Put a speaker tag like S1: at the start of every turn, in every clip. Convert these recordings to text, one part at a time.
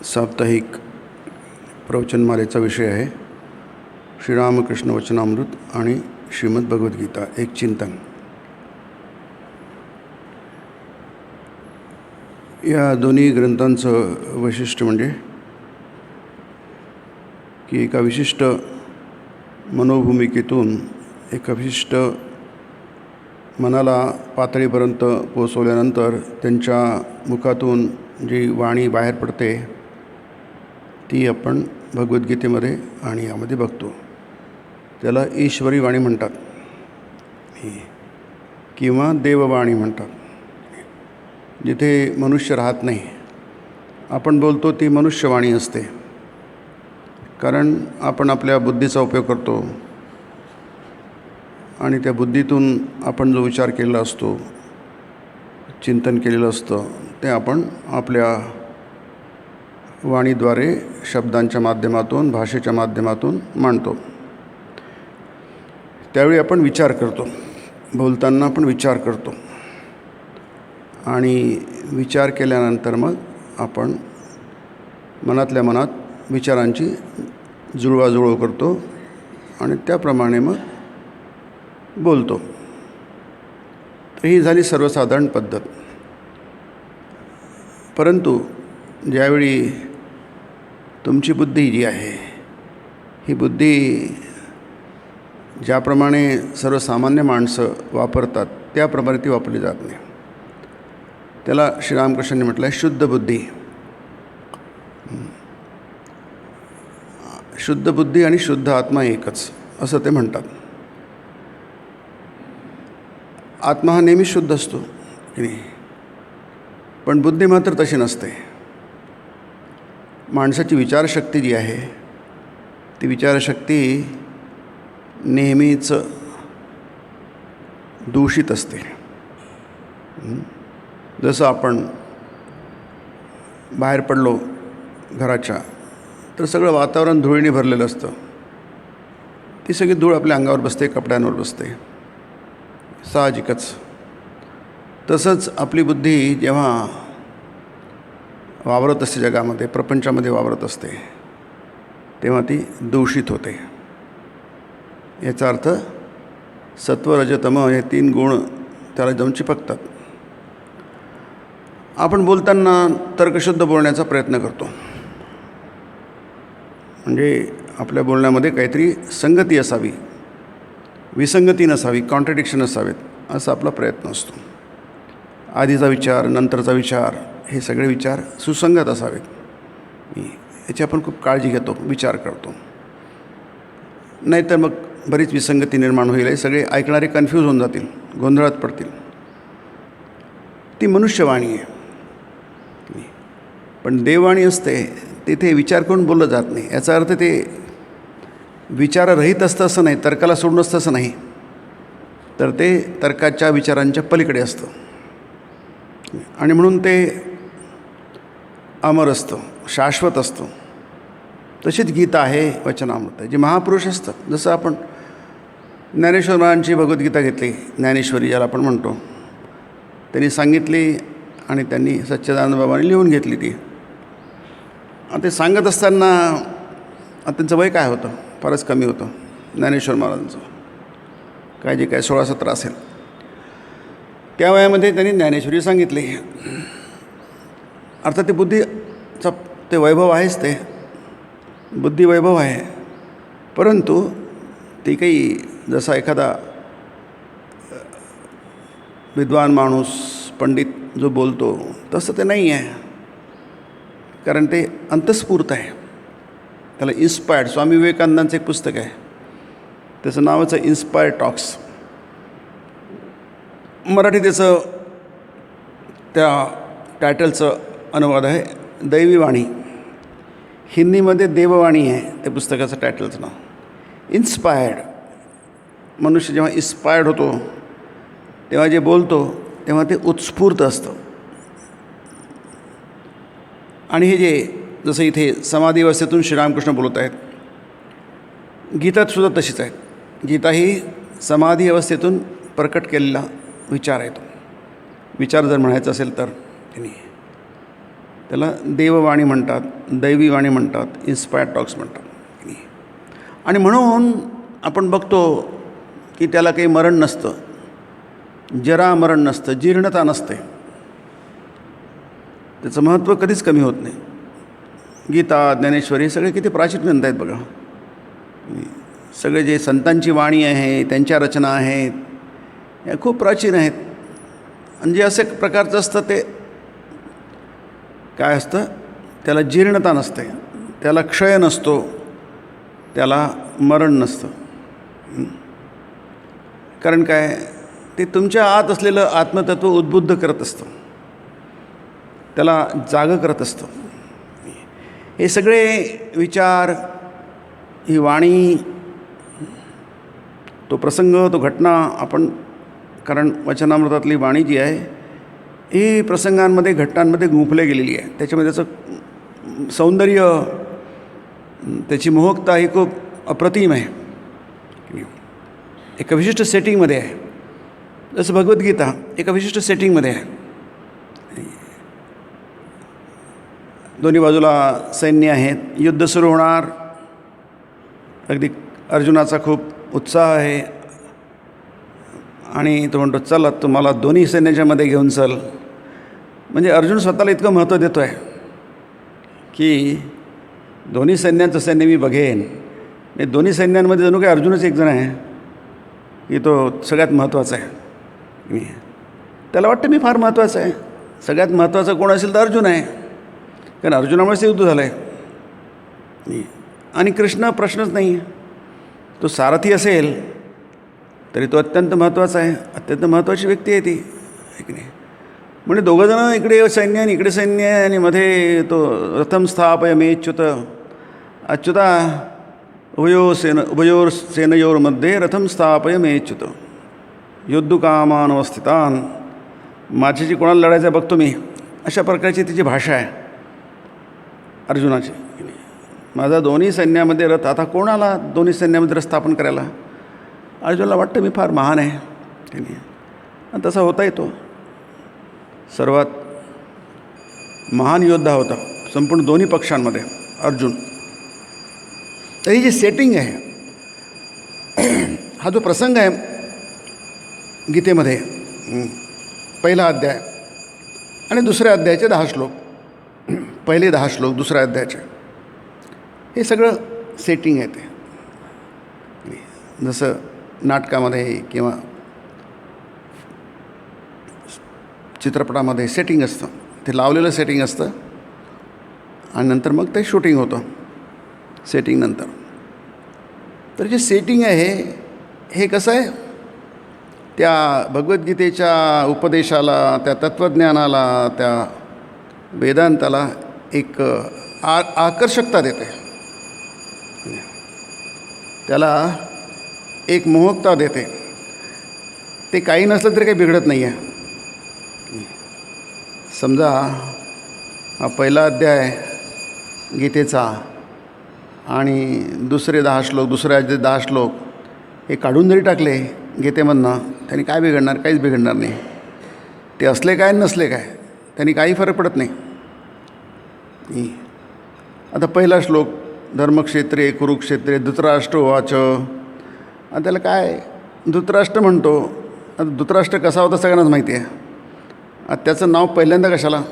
S1: साप्ताहिक प्रवचनमालेचा विषय आहे श्रीरामकृष्ण वचनामृत आणि श्रीमद भगवद्गीता एक चिंतन. या दोन्ही ग्रंथांचं वैशिष्ट्य म्हणजे की एका विशिष्ट मनोभूमिकेतून एका विशिष्ट मनाला पातळीपर्यंत पोचवल्यानंतर त्यांच्या मुखातून जी वाणी बाहेर पडते ती आपण भगवद्गीतेमध्ये आणि यामध्ये बघतो. त्याला ईश्वरी वाणी म्हणतात किंवा देववाणी म्हणतात. जिथे मनुष्य राहत नाही आपण बोलतो ती मनुष्यवाणी असते, कारण आपण आपल्या बुद्धीचा उपयोग करतो आणि त्या बुद्धीतून आपण जो विचार केलेला असतो, चिंतन केलेलं असतं, ते आपण आपल्या वाणीद्वारे शब्दांच्या माध्यमातून भाषेच्या माध्यमातून मांडतो. त्यावेळी आपण विचार करतो, बोलताना आपण विचार करतो आणि विचार केल्यानंतर मग आपण मनातल्या मनात विचारांची जुळवाजुळव करतो आणि त्याप्रमाणे मग बोलतो. तर ही झाली सर्वसाधारण पद्धत. परंतु ज्यावेळी तुमची बुद्धी जी आहे ही बुद्धी ज्याप्रमाणे सर्वसामान्य माणसं वापरतात त्याप्रमाणे ती वापरली जात नाही. त्याला श्रीरामकृष्णांनी म्हटलं आहे शुद्ध बुद्धी. शुद्ध बुद्धी आणि शुद्ध आत्मा एकच असं ते म्हणतात. आत्मा हा नेहमी शुद्ध असतो की नाही, पण बुद्धी मात्र तशी नसते. माणसाची विचारशक्ती जी आहे ती विचारशक्ती नेहमीच दूषित असते. जसं आपण बाहेर पडलो घराच्या तर सगळं वातावरण धुळीने भरलेलं असतं. ती सगळी धूळ आपल्या अंगावर बसते, कपड्यांवर बसते, साहजिकच. तसंच आपली बुद्धी जेव्हा वावरत असते, जगामध्ये प्रपंचामध्ये वावरत असते, तेव्हा ती दूषित होते. याचा अर्थ सत्व रज तम हे तीन गुण त्याला जाऊन चिपकतात. आपण बोलताना तर्कशुद्ध बोलण्याचा प्रयत्न करतो, म्हणजे आपल्या बोलण्यामध्ये काहीतरी संगती असावी, विसंगती नसावी, कॉन्ट्रडिक्शन नसावेत असा आपला प्रयत्न असतो. आधीचा विचार नंतरचा विचार हे सगळे विचार सुसंगत असावेत याची आपण खूप काळजी घेतो, विचार करतो. नाहीतर मग बरीच विसंगती निर्माण होईल, हे सगळे ऐकणारे कन्फ्यूज होऊन जातील, गोंधळात पडतील. ती मनुष्यवाणी आहे. पण देववाणी असते तिथे विचार करून बोललं जात नाही. याचा अर्थ ते विचाररहित असतं असं नाही, तर्काला सोडून असतं असं नाही, तर ते तर्काच्या विचारांच्या पलीकडे असतं आणि म्हणून ते अमर असतं, शाश्वत असतं. तशीच गीता आहे, वचनामृत आहे, जे महापुरुष असतात. जसं आपण ज्ञानेश्वर महाराजांची भगवद्गीता घेतली, ज्ञानेश्वरी ज्याला आपण म्हणतो, त्यांनी सांगितली आणि त्यांनी सच्चिदानंद बाबांनी लिहून घेतली ती. ते सांगत असताना त्यांचं वय काय होतं, फारच कमी होतं ज्ञानेश्वर महाराजांचं, काय जे काय 16-17 असेल. त्या वयामध्ये त्यांनी ज्ञानेश्वरी सांगितली. अर्थात ते बुद्धीचा ते वैभव आहेच, ते बुद्धी वैभव आहे. परंतु ती काही जसा एखादा विद्वान माणूस पंडित जो बोलतो तसं ते नाही आहे, कारण ते अंतस्फूर्त आहे. त्याला इन्स्पायर्ड, स्वामी विवेकानंदांचं एक पुस्तक आहे, त्याचं नावाचं इन्स्पायर्ड टॉक्स. मराठी त्याचं त्या टायटलचं अनुवाद आहे दैवी वाणी. हिंदीमध्ये देववाणी आहे त्या पुस्तकाचं टायटलचं नाव. इन्स्पायर्ड मनुष्य जेव्हा इन्स्पायर्ड होतो तेव्हा जे बोलतो तेव्हा ते उत्स्फूर्त असतं. आणि हे जे जसं इथे समाधी अवस्थेतून श्रीरामकृष्ण बोलत आहेत, गीतातसुद्धा तशीच आहेत. गीता ही समाधी अवस्थेतून प्रकट केलेला विचार आहे. तो विचार जर म्हणायचा असेल तर त्यांनी त्याला देववाणी म्हणतात, दैवी वाणी म्हणतात, इन्स्पायर्ड टॉक्स म्हणतात. आणि म्हणून आपण बघतो की त्याला काही मरण नसतं, जरामरण नसतं, जीर्णता नसते. त्याचं महत्त्व कधीच कमी होत नाही. गीता, ज्ञानेश्वरी हे सगळे किती प्राचीन ग्रंथ आहेत बघा. सगळे जे संतांची वाणी आहे, त्यांच्या रचना आहेत, या खूप प्राचीन आहेत. आणि जे असे प्रकारचं असतं ते काय असतं, त्याला जीर्णता नसते, त्याला क्षय नसतो, त्याला मरण नसतं. कारण काय, ते तुमच्या आत असलेलं आत्मतत्व उद्बुद्ध करत असतं, त्याला जागं करत असतं. हे सगळे विचार, ही वाणी, तो प्रसंग, तो घटना आपण, कारण वचनामृतातली वाणी जी आहे ही प्रसंगांमध्ये, घटनांमध्ये गुंफले गेलेली आहे. त्याच्यामध्ये त्याचं सौंदर्य, त्याची मोहकता ही खूप अप्रतिम आहे. एका विशिष्ट सेटिंगमध्ये आहे. जसं भगवद्गीता एका विशिष्ट सेटिंगमध्ये आहे. दोन्ही बाजूला सैन्य आहेत, युद्ध सुरू होणार. अगदी अर्जुनाचा खूप उत्साह आहे आणि तो म्हणतो, चल तुम्हाला दोन्ही सैन्याच्या मध्ये घेऊन चल. म्हणजे अर्जुन स्वतःला इतकं महत्त्व देतो आहे की दोन्ही सैन्यांचं सैन्य मी बघेन. म्हणजे दोन्ही सैन्यांमध्ये जणू काही अर्जुनच एक जण आहे की तो सगळ्यात महत्त्वाचा आहे. त्याला वाटतं मी फार महत्त्वाचं आहे. सगळ्यात महत्त्वाचं कोण असेल तर अर्जुन आहे, कारण अर्जुनामुळेच ते युद्ध झालं आहे. आणि कृष्ण प्रश्नच नाही आहे. तो सारथी असेल तरी तो अत्यंत महत्त्वाचा आहे, अत्यंत महत्त्वाची व्यक्ती आहे ती, आहे की नाही. म्हणजे दोघंजणं, इकडे सैन्य आणि इकडे सैन्य आहे, आणि मध्ये तो रथम स्थापय मेच्युत अच्युता उभयोर सेनयोर्मध्ये रथम स्थापय मेच्युत योद्धुकामान अवस्थितान. माझ्याशी कोणाला लढायचं बघतो मी, अशा प्रकारची तिची भाषा आहे अर्जुनाची. माझा दोन्ही सैन्यामध्ये रथ, आता कोणाला दोन्ही सैन्यामध्ये रथ स्थापन करायला? अर्जुनाला वाटतं मी फार महान आहे, आणि तसा होता येतो. सर्वात महान योद्धा होता संपूर्ण दोन्ही पक्षांमध्ये अर्जुन. तर ही जी सेटिंग आहे, हा जो प्रसंग आहे गीतेमध्ये, पहिला अध्याय आणि दुसऱ्या अध्यायाचे 10 श्लोक, पहिले 10 श्लोक दुसऱ्या अध्यायाचे, हे सगळं सेटिंग आहे. ते जसं नाटकामध्ये किंवा चित्रपटामध्ये सेटिंग असतं, ते लावलेलं सेटिंग असतं आणि नंतर मग ते शूटिंग होतं सेटिंग नंतर. तर जे सेटिंग आहे हे कसं आहे, त्या भगवद्गीतेच्या उपदेशाला, त्या तत्त्वज्ञानाला, त्या वेदांताला एक आकर्षकता देते, त्याला एक मोहकता देते. ते काही नसलं तरी काही बिघडत नाही आहे. समजा हा पहिला अध्याय गीतेचा आणि दुसरे 10 श्लोक, दुसऱ्या अध्याय 10 श्लोक हे काढून जरी टाकले गीतेमधनं, त्यांनी काय बिघडणार? काहीच बिघडणार नाही. ते असले काय नसले काय, त्यांनी काही फरक पडत नाही. आता पहिला श्लोक, धर्मक्षेत्रे कुरुक्षेत्रे धृतराष्ट्र उवाच. आणि त्याला काय धृतराष्ट्र म्हणतो? आता धृतराष्ट्र कसा होता सगळ्यांनाच माहिती आहे. आता त्याचं नाव पहिल्यांदा कशाला?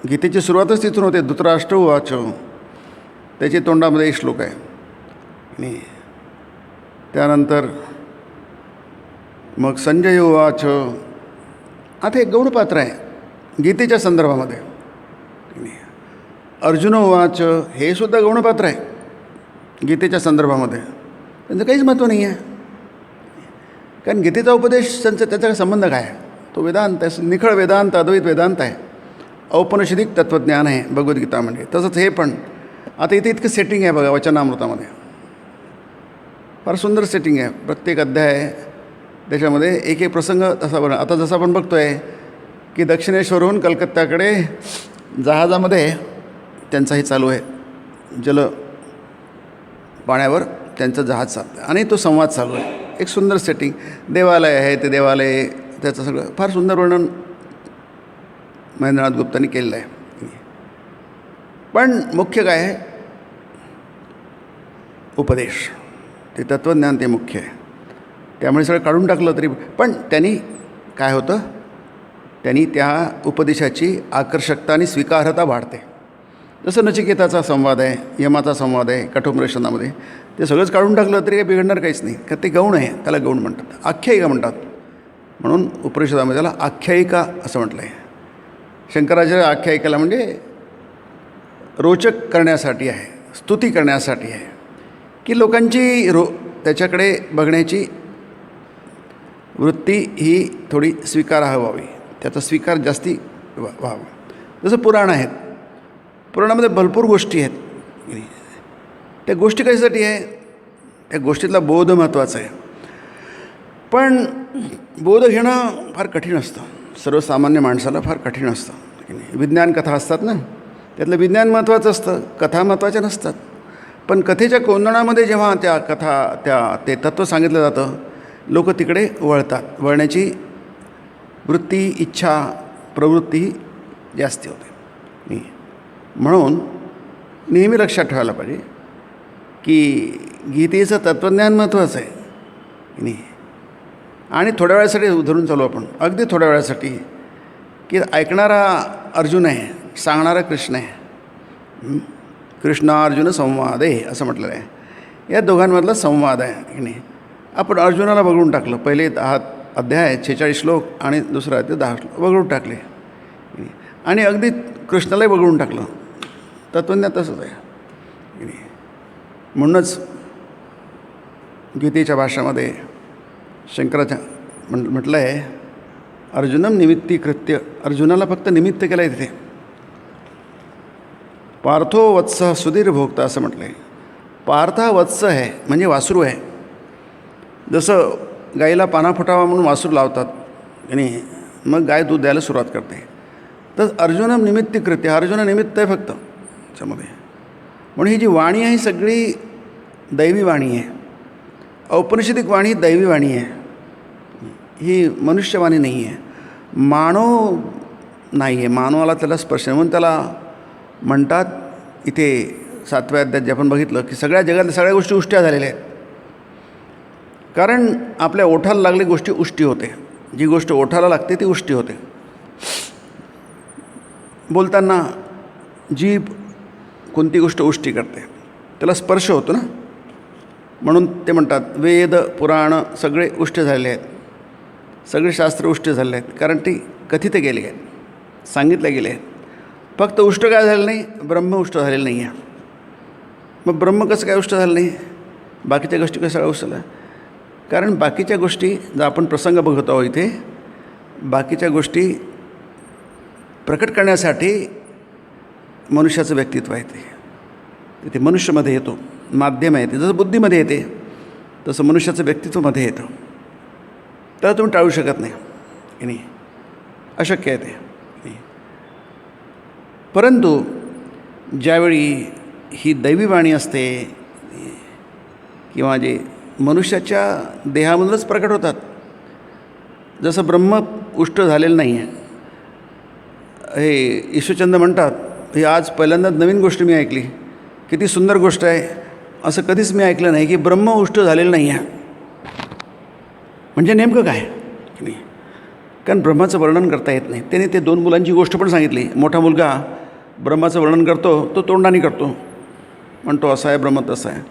S1: गीतेची सुरुवातच तिथून होते, धृतराष्ट्र उवाच. त्याच्या तोंडामध्ये एक श्लोक आहे. आणि त्यानंतर मग संजय उवाच. आता एक गौणपात्र आहे गीतेच्या संदर्भामध्ये. अर्जुन उवाच, हे सुद्धा गौणपात्र आहे गीतेच्या संदर्भामध्ये. त्यांचं काहीच महत्त्व नाही आहे, कारण गीतेचा उपदेश त्याचा संबंध काय आहे? तो वेदांत आहे, निखळ वेदांत, अद्वैत वेदांत आहे, औपनिषदिक तत्त्वज्ञान आहे भगवद्गीता म्हणजे. तसंच हे पण. आता इथे इतकं सेटिंग आहे बघा वचनामृतामध्ये, फार सुंदर सेटिंग आहे. प्रत्येक अध्याय त्याच्यामध्ये एक एक प्रसंग तसा बघा. आता जसं आपण बघतो आहे की दक्षिणेश्वरहून कलकत्त्याकडे जहाजामध्ये त्यांचं हे चालू आहे, जल पाण्यावर त्यांचं जहाज चालतं आणि तो संवाद चालू आहे. एक सुंदर सेटिंग. देवालय आहे, ते देवालय, त्याचं सगळं फार सुंदर वर्णन महेंद्रनाथ गुप्तांनी केलेलं आहे. पण मुख्य काय आहे? उपदेश. ते तत्त्वज्ञान ते मुख्य आहे. त्यामुळे सगळं काढून टाकलं तरी पण त्यांनी काय होतं, त्यांनी त्या उपदेशाची आकर्षकता आणि स्वीकार्हता वाढते. जसं नचिकेताचा संवाद आहे, यमाचा संवाद आहे कठोपनिषदामध्ये, ते सगळंच काढून टाकलं तरी काही बिघडणार काहीच नाही, का ते गौण आहे, त्याला गौण म्हणतात, आख्यायिका म्हणतात. म्हणून उपनिषदामध्ये त्याला आख्यायिका असं म्हटलं आहे. शंकराचार्य आख्यायिकेला म्हणजे रोचक करण्यासाठी आहे, स्तुती करण्यासाठी आहे, की लोकांची त्याच्याकडे बघण्याची वृत्ती ही थोडी स्वीकारार्ह व्हावी, त्याचा स्वीकार जास्ती व्हावा. जसं पुराण आहेत, पुराणामध्ये भरपूर गोष्टी आहेत. त्या गोष्टी कशासाठी आहे? त्या गोष्टीतला बोध महत्त्वाचा आहे. पण बोध घेणं फार कठीण असतं, सर्वसामान्य माणसाला फार कठीण असतं. विज्ञान कथा असतात ना, त्यातलं विज्ञान महत्त्वाचं असतं, कथा महत्त्वाच्या नसतात. पण कथेच्या कोंदणामध्ये जेव्हा त्या कथा ते तत्त्व सांगितलं जातं, लोक तिकडे वळतात. वळण्याची वृत्ती, इच्छा, प्रवृत्ती जास्ती होते. म्हणून नेहमी लक्षात ठेवायला पाहिजे की गीतेचं तत्त्वज्ञान महत्त्वाचं आहे नाही. आणि थोड्या वेळासाठी धरून चालू आपण, अगदी थोड्या वेळासाठी, की ऐकणारा अर्जुन आहे, सांगणारा कृष्ण आहे. कृष्णार्जुन संवाद आहे असं म्हटलेलं आहे. या दोघांमधला संवाद आहे की नाही. आपण अर्जुनाला वगळून टाकलं, पहिले 10 अध्याय 46 श्लोक आणि दुसरा अध्याय 10 श्लोक वगळून टाकले, आणि अगदी कृष्णालाही वगळून टाकलं. तत्त्वज्ञान तसंच आहे. म्हणूनच गीतेच्या भाषामध्ये शंकराच्या म्हटलं आहे, अर्जुनम निमित्तीकृत्य, अर्जुनाला फक्त निमित्त केलं आहे तिथे. पार्थो वत्स सुधीर भोगता असं म्हटलं आहे. पार्थ हा वत्स आहे, म्हणजे वासरू आहे. जसं गाईला पाना फुटावा म्हणून वासरू लावतात आणि मग गाय दूध द्यायला सुरुवात करते, तर अर्जुनम निमित्तीकृत्य, अर्जुन निमित्त आहे फक्त त्याच्यामध्ये. म्हणून ही जी वाणी आहे सगळी दैवी वाणी आहे. औपनिषदिक वाणी दैवी वाणी आहे, ही मनुष्यवाणी नाही आहे. मानव नाही आहे, मानवाला त्याला स्पर्श, म्हणून त्याला म्हणतात इथे 7व्या अध्यायात जे आपण बघितलं की सगळ्या जगातल्या सगळ्या गोष्टी उष्ट्या झालेल्या आहेत. कारण आपल्या ओठाला लागली गोष्टी उष्टी होते, जी गोष्ट ओठाला लागते ती उष्टी होते. बोलताना जीभ कोणती गोष्ट उष्टी करते, त्याला स्पर्श होतो ना. म्हणून ते म्हणतात वेद पुराण सगळे उष्ट झालेले आहेत, सगळे शास्त्र उष्ट झालेले आहेत, कारण ती कथित गेली आहेत, सांगितले गेले आहेत. फक्त उष्ट काय झालं नाही, ब्रह्म उष्ट झालेलं नाही आहे. मग ब्रह्म कसं काय उष्ट झालं नाही, बाकीच्या गोष्टी कसं काय उष्ट झाल्या? कारण बाकीच्या गोष्टी जर आपण प्रसंग बघत आहोत इथे, बाकीच्या गोष्टी प्रकट करण्यासाठी मनुष्याचं व्यक्तित्व आहे, ते मनुष्यामध्ये येतो, माध्यम आहे ते. जसं बुद्धीमध्ये येते तसं मनुष्याचं व्यक्तित्वामध्ये येतं. त्याला तुम्ही टाळू शकत नाही की नाही, अशक्य आहे ते. परंतु ज्यावेळी ही दैवी वाणी असते किंवा जे मनुष्याच्या देहामधूनच प्रकट होतात, जसं ब्रह्म उष्ट झालेलं नाही आहे. हे ईश्वरचंद्र म्हणतात, ही आज पहिल्यांदाच नवीन गोष्ट मी ऐकली, किती सुंदर गोष्ट आहे, असं कधीच मी ऐकलं नाही की ब्रह्म उष्ट झालेलं नाही आहे. म्हणजे नेमकं काय की नाही, कारण ब्रह्माचं वर्णन करता येत नाही. त्याने ते 2 मुलांची गोष्ट पण सांगितली. मोठा मुलगा ब्रह्माचं वर्णन करतो, तो तोंडाने करतो, म्हणतो असं आहे ब्रह्म तसं आहे.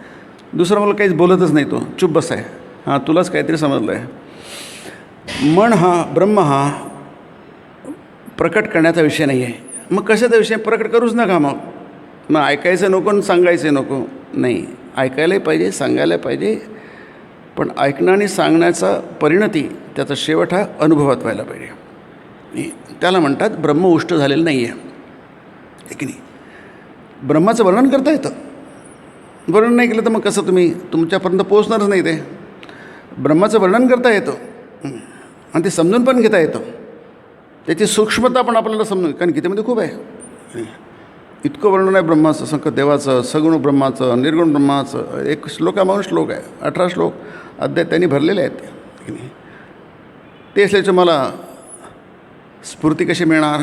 S1: दुसरा मुलगा काहीच बोलतच नाही, तो चुप बस आहे. हां, तुलाच काहीतरी समजलं आहे. ब्रह्म हा प्रकट करण्याचा विषय नाही आहे. मग कशाचा विषय? प्रकट करूच नका. मग ऐकायचं नको आणि सांगायचं नको. नाही, ऐकायलाही पाहिजे, सांगायला पाहिजे, पण ऐकणं आणि सांगण्याचा परिणती, त्याचा शेवट हा अनुभवात व्हायला पाहिजे. त्याला म्हणतात ब्रह्म उष्ट झालेलं नाही आहे की नाही. ब्रह्माचं वर्णन करता येतं, वर्णन नाही केलं तर मग कसं तुम्ही तुमच्यापर्यंत पोहोचणारच नाही. ते ब्रह्माचं वर्णन करता येतं आणि ते समजून पण घेता येतं. त्याची सूक्ष्मता पण आपल्याला समजून, कारण गीतेमध्ये खूप आहे, इतकं वर्णन आहे ब्रह्माचं, संक देवाचं, सगुण ब्रह्माचं, निर्गुण ब्रह्माचं. एक श्लोकामागून श्लोक आहे, 18 श्लोक अध्याय त्यांनी भरलेले आहेत की नाही. ते असल्याचं मला स्फूर्ती कशी मिळणार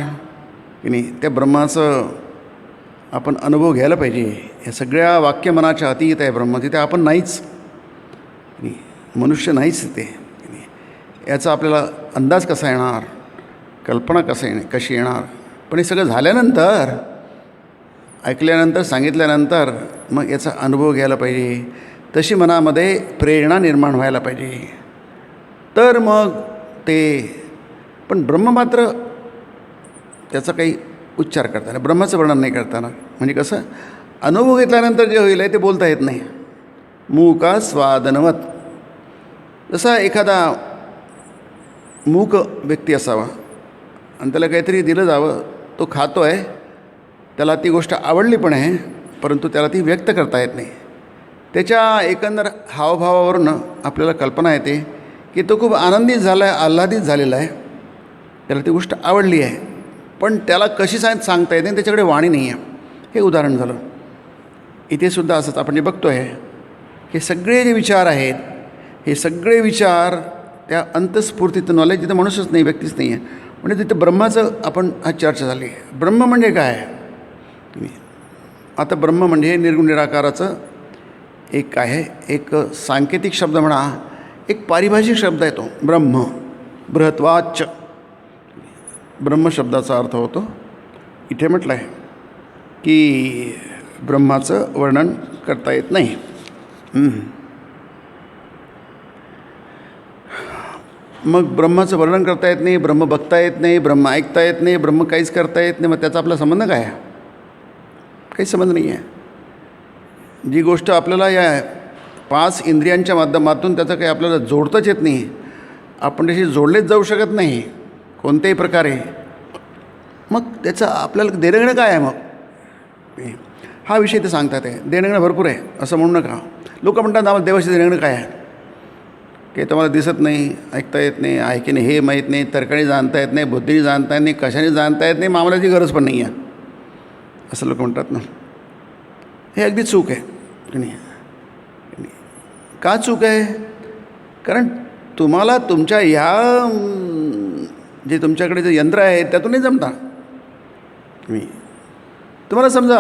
S1: की नाही. त्या ब्रह्माचं आपण अनुभव घ्यायला पाहिजे. या सगळ्या वाक्य मनाच्या अतीत आहे ब्रह्म. तिथे आपण नाहीच, मनुष्य नाहीच तिथे. याचा आपल्याला अंदाज कसा येणार, कल्पना कशी येणार. पण हे सगळं झाल्यानंतर, ऐकल्यानंतर, सांगितल्यानंतर मग याचा अनुभव घ्यायला पाहिजे. तशी मनामध्ये प्रेरणा निर्माण व्हायला पाहिजे. तर मग ते, पण ब्रह्म मात्र त्याचा काही उच्चार करताना, ब्रह्माचं वर्णन नाही करताना, म्हणजे कसं अनुभव घेतल्यानंतर जे होईल आहे ते बोलता येत नाही. मूका स्वादनवत. जसा एखादा मूक व्यक्ती असावा आणि त्याला काहीतरी दिलं जावं, तो खातो आहे, त्याला ती गोष्ट आवडली पण आहे, परंतु त्याला ती व्यक्त करता येत नाही. त्याच्या एकंदर हावभावावरून आपल्याला कल्पना येते की तो खूप आनंदित झाला आहे, आल्हादित झालेला आहे, त्याला ती गोष्ट आवडली आहे, पण त्याला कशी सांगता येते, त्याच्याकडे वाणी नाही आहे. हे उदाहरण झालं. इथेसुद्धा असंच आपण जे बघतो आहे, हे सगळे जे विचार आहेत, हे सगळे विचार त्या अंतस्फूर्तीतून आले, जिथे मनुष्यच नाही, व्यक्तीच नाही आहे. म्हणजे तिथं ब्रह्माचं आपण आज चर्चा झाली. ब्रह्म म्हणजे काय? आता ब्रह्म म्हणजे निर्गुण निराकाराचं एक आहे, एक सांकेतिक शब्द म्हणा, एक पारिभाषिक शब्द आहे तो ब्रह्म. बृहत्वाच्च ब्रह्म शब्दाचा अर्थ होतो. इथे म्हटलं आहे की ब्रह्माचं वर्णन करता येत नाही. मग ब्रह्माचं वर्णन करता येत नाही, ब्रह्म बघता येत नाही, ब्रह्म ऐकता येत नाही, ब्रह्म काहीच करता येत नाही. मग त्याचा आपला संबंध काय आहे? काही संबंध नाही आहे. जी गोष्ट आपल्याला या 5 इंद्रियांच्या माध्यमातून त्याचं काही आपल्याला जोडताच येत नाही, आपण त्याशी जोडलेच जाऊ शकत नाही कोणत्याही प्रकारे, मग त्याचं आपल्याला देणंघेणं काय आहे? मग हा विषय ते सांगतात आहे. देणंघेणं भरपूर आहे असं म्हणू नका. लोक म्हणतात आम्हाला देवाशी देणंघेणं काय आहे? की तुम्हाला दिसत नाही, ऐकता येत नाही, ऐकीने हे माहीत नाही, तर्काने जाणता येत नाही, बुद्धीने जाणता येत नाही, कशाने जाणता येत नाही, मग आम्हाला त्याची गरज पण नाही आहे, असं लोक म्हणतात ना. हे अगदी चूक आहे की नाही? का चूक आहे? कारण तुम्हाला तुमच्या ह्या जे तुमच्याकडे जे यंत्र आहे त्यातून नाही जमता. तुम्हाला समजा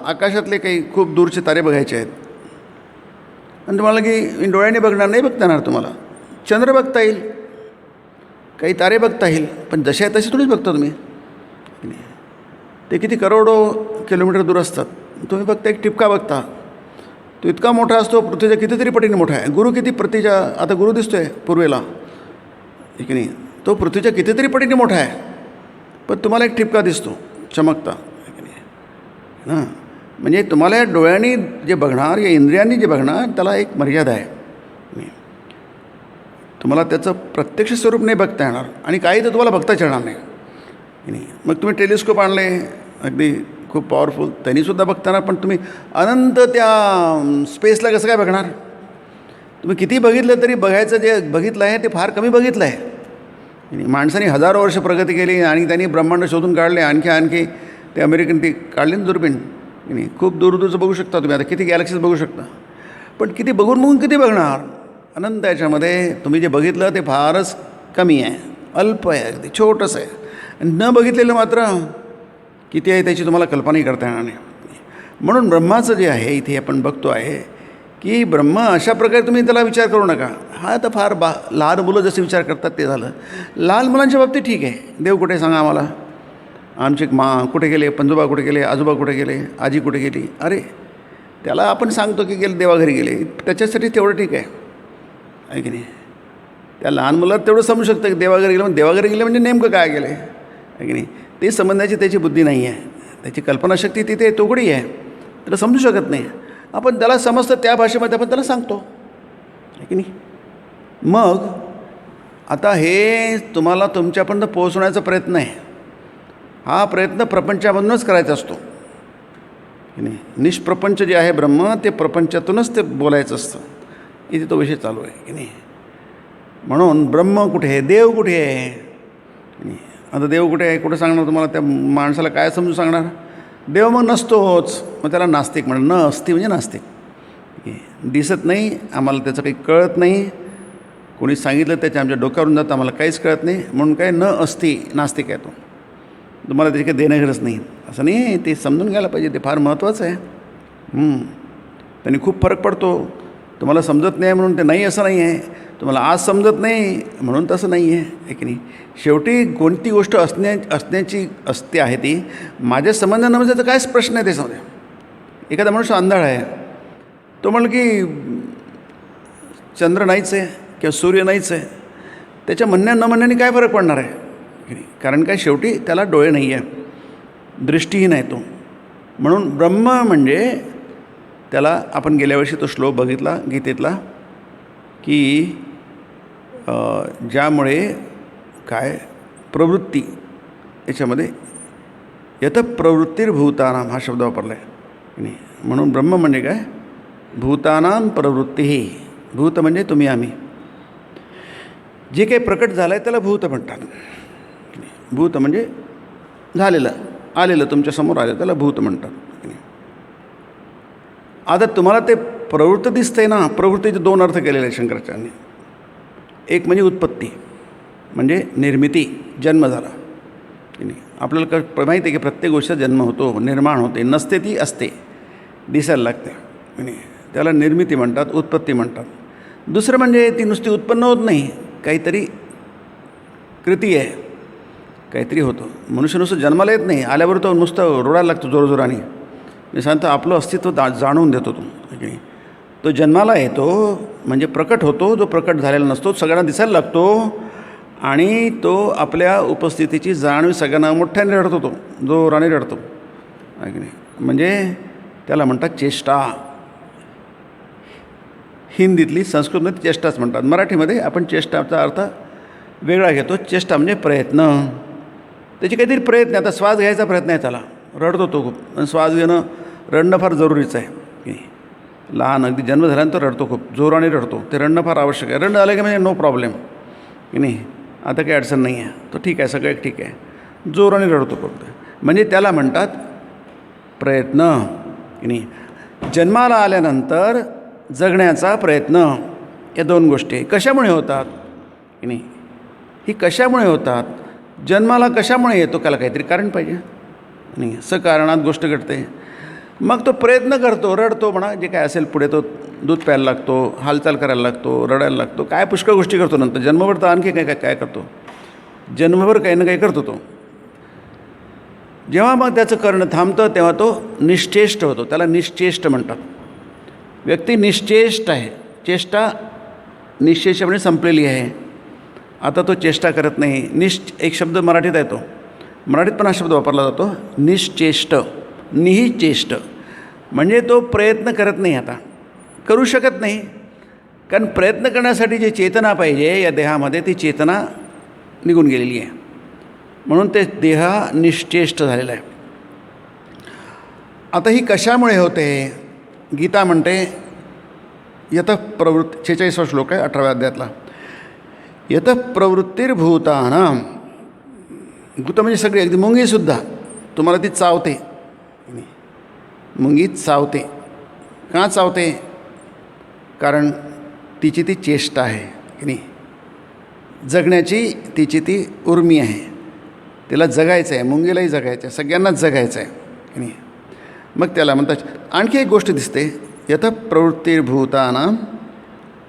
S1: आकाशातले काही खूप दूरचे तारे बघायचे आहेत आणि तुम्हाला की डोळ्याने बघणार नाही, बघता येणार तुम्हाला. चंद्र बघता येईल, काही तारे बघता येईल, पण जसे आहे तसे थोडीच बघता तुम्ही. ते किती करोडो किलोमीटर दूर असतात, तुम्ही फक्त एक टिपका बघता. तो इतका मोठा असतो, पृथ्वीच्या कितीतरी पटीने मोठा आहे. गुरु किती पृथ्वीच्या, आता गुरु दिसतो आहे पूर्वेला, की नाही, तो पृथ्वीच्या कितीतरी पटीने मोठा आहे, पण तुम्हाला एक टिपका दिसतो चमकता, की नाही हां. म्हणजे तुम्हाला या डोळ्यांनी जे बघणार, या इंद्रियांनी जे बघणार, त्याला एक मर्यादा आहे. तुम्हाला त्याचं प्रत्यक्ष स्वरूप नाही बघता येणार आणि काही तर तुम्हाला बघताच येणार नाही. मग तुम्ही टेलिस्कोप आणले, अगदी खूप पॉवरफुल, त्यांनीसुद्धा बघता येणार, पण तुम्ही अनंत त्या स्पेसला कसं काय बघणार? तुम्ही किती बघितलं तरी बघायचं जे बघितलं आहे ते फार कमी बघितलं आहे. माणसाने हजारो वर्ष प्रगती केली आणि त्यांनी ब्रह्मांड शोधून काढले. आणखी ते अमेरिकन ती काढली ना दुर्बीण, नाही, खूप दूरदूरचं बघू शकता तुम्ही. आता किती गॅलेक्सीज बघू शकता, पण किती बघून किती बघणार? अनंत याच्यामध्ये तुम्ही जे बघितलं ते फारच कमी आहे, अल्प आहे, अगदी छोटंसं आहे. न बघितलेलं मात्र किती आहे त्याची तुम्हाला कल्पनाही करता येणार नाही. म्हणून ब्रह्माचं जे आहे इथे आपण बघतो आहे की ब्रह्म अशा प्रकारे तुम्ही त्याला विचार करू नका. हा तर फार लहान मुलं जसे विचार करतात ते झालं. लहान मुलांच्या बाबतीत ठीक आहे, देव कुठे सांगा आम्हाला, आमचे कुठे गेले, पणजोबा कुठे गेले, आजोबा कुठे गेले, आजी कुठे गेली, अरे त्याला आपण सांगतो की गेले देवाघरी गेले, त्याच्यासाठी तेवढं ठीक आहे की नाही? त्या लहान मुलाला तेवढं समजू शकतं की देवाघरी गेलं, देवाघरी गेले म्हणजे नेमकं काय गेले आहे की नाही? ते समजण्याची त्याची बुद्धी नाही आहे, त्याची कल्पनाशक्ती तिथे तोकडी आहे, त्याला समजू शकत नाही. आपण त्याला समजतं त्या भाषेमध्ये आपण त्याला सांगतो आहे की नाही? मग आता हे तुम्हाला तुमच्यापर्यंत पोहोचवण्याचा प्रयत्न आहे. हा प्रयत्न प्रपंचामधूनच करायचा असतो की नाही? निष्प्रपंच जे आहे ब्रह्म, ते प्रपंचातूनच ते बोलायचं असतं. इथे तो विषय चालू आहे की नाही? म्हणून ब्रह्म कुठे आहे, देव कुठे आहे? आता देव कुठे आहे, कुठं सांगणार तुम्हाला? त्या माणसाला काय समजून सांगणार? देव मग नसतोच, मग त्याला नास्तिक म्हणा. न असती म्हणजे नास्तिक. दिसत नाही आम्हाला, त्याचं काही कळत नाही, कोणी सांगितलं त्याच्या आमच्या डोक्यावरून जातं, आम्हाला काहीच कळत नाही, म्हणून काय न असती नास्तिक आहे तो. तुम्हाला त्याची काही देणं गरज नाही, असं नाही आहे, ते समजून घ्यायला पाहिजे, ते फार महत्त्वाचं आहे. त्यांनी खूप फरक पडतो. तुम्हाला समजत नाही म्हणून ते नाही असं नाही आहे, तुम्हाला आज समजत नाही म्हणून तसं नाही आहे की नाही. शेवटी कोणती गोष्ट असण्याची असते आहे ती माझ्या संबंधानं म्हणजे तर कायच प्रश्न आहे त्याच्यामध्ये. एखादा मनुष्य आंधळ आहे, तो म्हणलं की चंद्र नाहीच आहे किंवा सूर्य नाहीच आहे, त्याच्या म्हणण्या न म्हणण्याने काय फरक पडणार आहे की नाही. कारण काय शेवटी त्याला डोळे नाही आहे, दृष्टीही नाही तो. म्हणून ब्रह्म म्हणजे त्याला आपण गेल्या वर्षी तो श्लोक बघितला गीतेतला की ज्यामुळे काय प्रवृत्ती याच्यामध्ये यत प्रवृत्तीर्भूतानां हा शब्द वापरला आहे नाही. म्हणून ब्रह्म म्हणजे काय, भूतानां प्रवृत्ती. भूत म्हणजे तुम्ही आम्ही, जे काही प्रकट झालं आहे त्याला भूत म्हणतात. भूत म्हणजे झालेलं आलेलं तुमच्यासमोर आलं त्याला भूत म्हणतात. आता तुम्हाला ते प्रवृत्त दिसतंय ना, प्रवृत्तीचे दोन अर्थ केलेले आहेत शंकराचार्यांनी. एक म्हणजे उत्पत्ती म्हणजे निर्मिती, जन्म झाला की नाही. आपल्याला माहिती आहे की प्रत्येक गोष्ट जन्म होतो, निर्माण होते, नसते ती असते, दिसायला लागते की नाही. त्याला निर्मिती म्हणतात, उत्पत्ती म्हणतात. दुसरं म्हणजे ती नुसती उत्पन्न होत नाही, काहीतरी कृती आहे, काहीतरी होतं. मनुष्य नुसतं जन्माला येत नाही, आल्यावर तो नुसतं रोडायला लागतो जोरजोराने. मी सांगतो आपलं अस्तित्व जाणवून देतो तो की नाही. तो जन्माला येतो म्हणजे प्रकट होतो, जो प्रकट झालेला नसतो सगळ्यांना दिसायला लागतो आणि तो आपल्या उपस्थितीची जाणीव सगळ्यांना मोठ्याने रडतो, तो जोराने रडतो की नाही. म्हणजे त्याला म्हणतात चेष्टा. हिंदीतली संस्कृतमध्ये चेष्टाच म्हणतात, मराठीमध्ये आपण चेष्टाचा अर्थ वेगळा घेतो. चेष्टा म्हणजे प्रयत्न, त्याची काहीतरी प्रयत्न. आता श्वास घ्यायचा प्रयत्न आहे त्याला, रडतो तो खूप. आणि श्वास घेणं रडणं फार जरुरीचं आहे की लहान अगदी जन्म झाल्यानंतर रडतो, खूप जोराने रडतो. ते रडणं फार आवश्यक आहे. रडणं आलं की म्हणजे नो प्रॉब्लेम की नाही, आता काही अडचण नाही आहे, तो ठीक आहे, सगळं ठीक आहे. जोराने रडतो फक्त, म्हणजे त्याला म्हणतात प्रयत्न की नाही. जन्माला आल्यानंतर जगण्याचा प्रयत्न, या दोन गोष्टी कशामुळे होतात की नाही. ही कशामुळे होतात, जन्माला कशामुळे येतो, त्याला काहीतरी कारण पाहिजे नाही. सकारणात गोष्ट घडते, मग तो प्रयत्न करतो, रडतो म्हणा, जे काय असेल पुढे तो दूध प्यायला लागतो, हालचाल करायला लागतो, रडायला लागतो, काय पुष्कळ गोष्टी करतो. नंतर जन्मभर तर आणखी काय काय काय करतो, जन्मभर काही ना काही करतो तो. जेव्हा मग त्याचं करणं थांबतं तेव्हा तो निश्चेष्ट होतो, त्याला निश्चेष्ट म्हणतात. व्यक्ती निश्चेष्ट आहे, चेष्टा निश्चेष्ट म्हणजे संपलेली आहे. आता तो चेष्टा करत नाही. एक शब्द मराठीत आहे, तो मराठीत पण हा शब्द वापरला जातो, निश्चेष्ट. निश्चेष्ट म्हणजे तो प्रयत्न करत नाही, आता करू शकत नाही. कारण प्रयत्न करण्यासाठी जी चेतना पाहिजे या देहामध्ये, ती चेतना निघून गेलेली आहे. म्हणून ते देह निश्चेष्ट झालेला आहे. आता ही कशामुळे होते, गीता म्हणते यत प्रवृत्ती, 46वा श्लोक आहे 18व्या अध्यायातला. यत प्रवृत्तीर्भूतानां. भूत म्हणजे सगळी, अगदी मुंगीसुद्धा तुम्हाला ती चावते. मुंगी चावते, का चावते, कारण तिची ती चेष्टा आहे की नाही. जगण्याची तिची ती उर्मी आहे, तिला जगायचं आहे, मुंगीलाही जगायचं आहे, सगळ्यांनाच जगायचं आहे की नाही. मग त्याला म्हणतात. आणखी एक गोष्ट दिसते, यत प्रवृत्तीर्भूतानां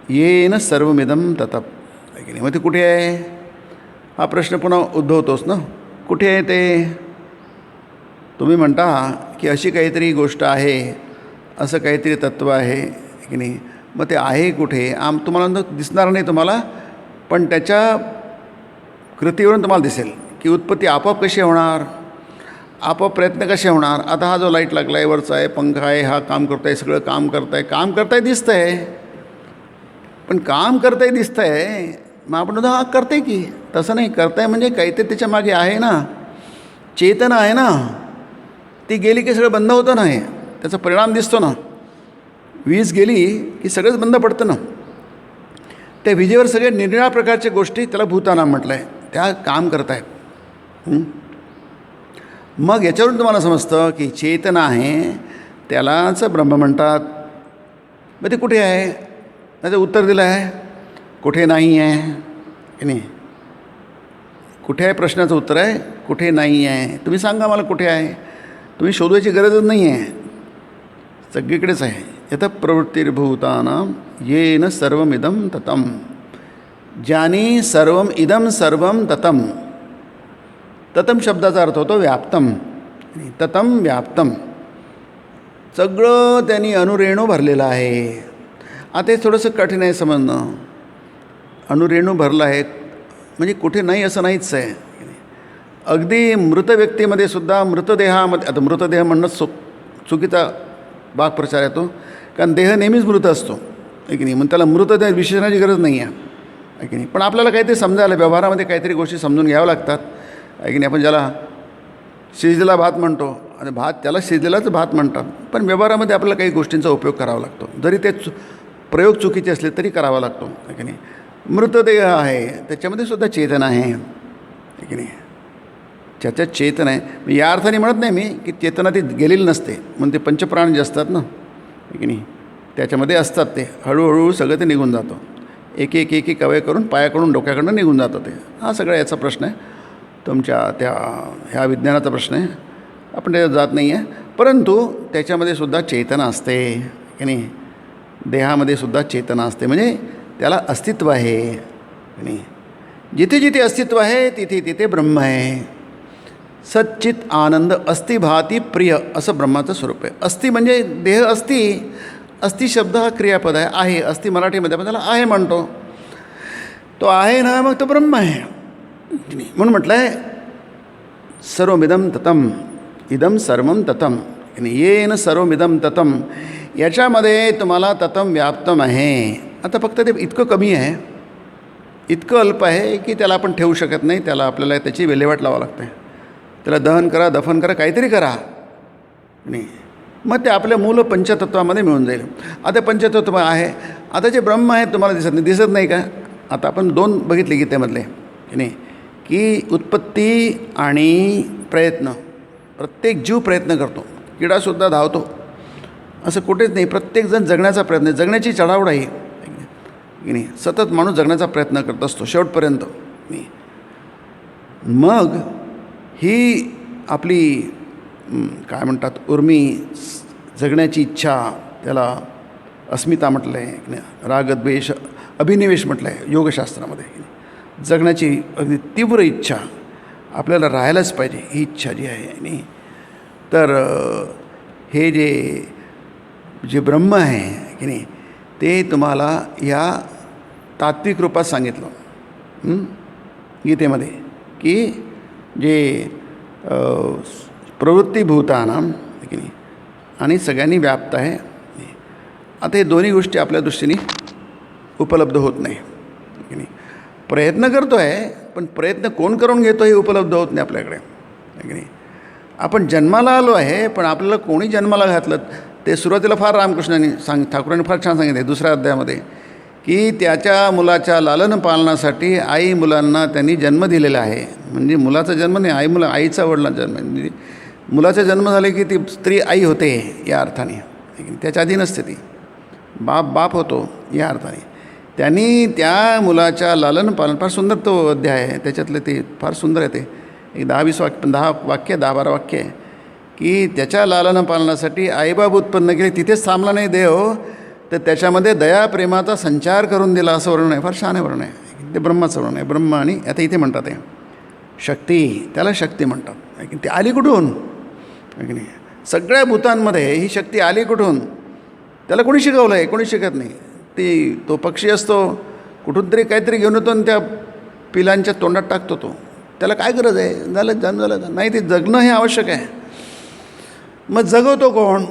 S1: येन सर्वमिदं ततप की नाही. मग ते कुठे आहे, हा प्रश्न पुन्हा उद्भवतोच ना. कुठे आहे ते, तुम्ही म्हणता की अशी काहीतरी गोष्ट आहे, असं काहीतरी तत्त्व आहे की नाही. मग ते आहे कुठे, तुम्हाला दिसणार नाही तुम्हाला, पण त्याच्या कृतीवरून तुम्हाला दिसेल की उत्पत्ती आपोआप कशी होणार, आपोआप प्रयत्न कसे होणार. आता हा जो लाईट लागला आहे, वरचा आहे, पंखा आहे, हा काम करतो आहे, सगळं काम करत आहे दिसतं आहे. पण काम करत आहे दिसतं आहे, मग आपण म्हणतो हा करते की, तसं नाही. करताय म्हणजे काहीतरी त्याच्या मागे आहे ना, चेतना आहे ना. ती गेली की सगळं बंद होतं ना, हे त्याचा परिणाम दिसतो ना. वीज गेली की सगळंच बंद पडतं ना. त्या विजेवर सगळे निरनिळ्या प्रकारच्या गोष्टी, त्याला भूतानां म्हटलं आहे, त्या काम करत आहेत. मग याच्यावरून तुम्हाला समजतं की चेतना आहे, त्यालाच ब्रह्म म्हणतात. मग ते कुठे आहे, त्याचं उत्तर दिलं आहे, कुठे नाही आहे की नाही. कुठे आहे प्रश्नाचं उत्तर आहे, कुठे नाही आहे. तुम्ही सांगा मला कुठे आहे. तुम्ही शोधायची गरजच नाही आहे, सगळीकडेच आहे. यत प्रवृत्तिर्भूतानां येन सर्वमिदं ततं, ज्यानी सर्वम इदम सर्वम ततं. ततं शब्दाचा अर्थ होतो व्याप्तम. ततं व्याप्तम, सगळं त्यांनी अणुरेणू भरलेलं आहे. आता हे थोडंसं कठीण आहे समजणं. अणुरेणू भरलं आहे म्हणजे कुठे नाही असं नाहीच आहे. अगदी मृत व्यक्तीमध्ये सुद्धा, मृतदेहामध्ये, आता मृतदेह म्हणणं चुकीचा वाक्प्रचार येतो, कारण देह नेहमीच मृत असतो, आहे की नाही. मग त्याला मृतदेह विशेषणाची गरज नाही आहे की नाही. पण आपल्याला काहीतरी समजायला, व्यवहारामध्ये काहीतरी गोष्टी समजून घ्याव्या लागतात, आहे की नाही. आपण ज्याला शिजलेला भात म्हणतो, आणि भात त्याला शिजलेलाच भात म्हणतात, पण व्यवहारामध्ये आपल्याला काही गोष्टींचा उपयोग करावा लागतो, जरी ते प्रयोग चुकीचे असले तरी करावा लागतो, आहे की नाही. मृतदेह आहे, त्याच्यामध्ये सुद्धा चेतना आहे की नाही. ज्याच्यात चेतना आहे, या अर्थाने म्हणत नाही मी की चेतना ती गेलेली नसते, म्हणून ते पंचप्राण जे असतात ना, की नाही, त्याच्यामध्ये असतात. ते हळूहळू सगळं ते निघून जातं, एक एक एक एक अवय करून पायाकडून डोक्याकडून निघून जातं ते. हा सगळा याचा प्रश्न आहे, तुमच्या ह्या विज्ञानाचा प्रश्न आहे, आपण त्याच्यात जात नाही आहे. परंतु त्याच्यामध्ये सुद्धा चेतना असते की नाही. देहामध्ये सुद्धा चेतना असते, म्हणजे त्याला अस्तित्व आहे की नाही. जिथे जिथे अस्तित्व आहे तिथे तिथे ब्रह्म आहे. सच्चित आनंद अस्ति भाती प्रिय, असं ब्रह्माचं स्वरूप आहे. अस्ति म्हणजे देह अस्ति. अस्ति शब्द हा क्रियापद आहे. अस्ति मराठीमध्ये आपण त्याला आहे म्हणतो. तो आहे ना, मग तो ब्रह्म आहे. म्हणून म्हटलं आहे सर्वमिदं ततं, इदं सर्वं ततं, येन सर्वमिदं ततं. याच्यामध्ये तुम्हाला ततं व्याप्तम आहे. आता फक्त ते इतकं कमी आहे, इतकं अल्प आहे की त्याला आपण ठेवू शकत नाही. त्याला आपल्याला त्याची विल्हेवाट लावावं लागते. त्याला दहन करा, दफन करा, काहीतरी करा नाही, मग ते आपल्या मूल पंचतत्वामध्ये मिळून जाईल. आता पंचतत्व आहे. आता जे ब्रह्म आहे तुम्हाला दिसत नाही का. आता आपण दोन बघितले गीतेमधले की नाही, की उत्पत्ती आणि प्रयत्न. प्रत्येक जीव प्रयत्न करतो, किडासुद्धा धावतो, असं कुठेच नाही. प्रत्येकजण जगण्याचा प्रयत्न, जगण्याची चढावड आहे की नाही. सतत माणूस जगण्याचा प्रयत्न करत असतो शेवटपर्यंत नाही. मग ही आपली काय म्हणतात उर्मी, जगण्याची इच्छा, त्याला अस्मिता म्हटलं आहे, रागद्वेष अभिनिवेश म्हटलं आहे योगशास्त्रामध्ये. जगण्याची अगदी तीव्र इच्छा, आपल्याला राहायलाच पाहिजे ही इच्छा जी आहे नाही. तर हे जे ब्रह्म आहे की नाही, ते तुम्हाला या तात्विक रूपात सांगितलं गीतेमध्ये, की जे प्रवृत्तीभूतानां की नाही आणि सगळ्यांनी व्याप्त आहे. आता हे दोन्ही गोष्टी आपल्या दृष्टीने उपलब्ध होत नाही की नाही. प्रयत्न करतो आहे, पण प्रयत्न कोण करून घेतो हे उपलब्ध होत नाही आपल्याकडे की नाही. आपण जन्माला आलो आहे, पण आपल्याला कोणी जन्माला घातलं ते सुरुवातीला फार रामकृष्णांनी ठाकूरांनी फार छान सांगितलं दुसऱ्या अध्यायामध्ये, की त्याच्या मुलाच्या लालन पालनासाठी आई मुलांना त्यांनी जन्म दिलेला आहे. म्हणजे मुलाचा जन्म नाही, आईचा वडिलांचा जन्म. म्हणजे मुलाचा जन्म झाले की ती स्त्री आई होते या अर्थाने, त्याच्या आधी नसते ती. बाप होतो या अर्थाने. त्यांनी त्या मुलाच्या लालन पालन, फार सुंदर तो अध्याय आहे, त्याच्यातले ते फार सुंदर आहे. ते एक 10-20 वाक्य, 10 वाक्य 10-12 वाक्य आहे, की त्याच्या लालन पालनासाठी आईबाप उत्पन्न केले. तिथेच थांबला नाही देव, तर त्याच्यामध्ये दया प्रेमाचा संचार करून दिला, असं वर्णन आहे. फार छान आहे वर्णन आहे ते. ब्रह्माचं वर्णन आहे. ब्रह्म आणि आता इथे म्हणतात आहे शक्ती, त्याला शक्ती म्हणतात. ती आली कुठून की नाही. सगळ्या भूतांमध्ये ही शक्ती आली कुठून, त्याला कोणी शिकवलं आहे? कोणी शिकत नाही. तो पक्षी असतो, कुठून तरी काहीतरी घेऊन येतो आणि त्या पिलांच्या तोंडात टाकतो. त्याला काय गरज आहे, झालं जन्म झालं नाही, ते जगणं हे आवश्यक आहे. मग जगवतो कोण?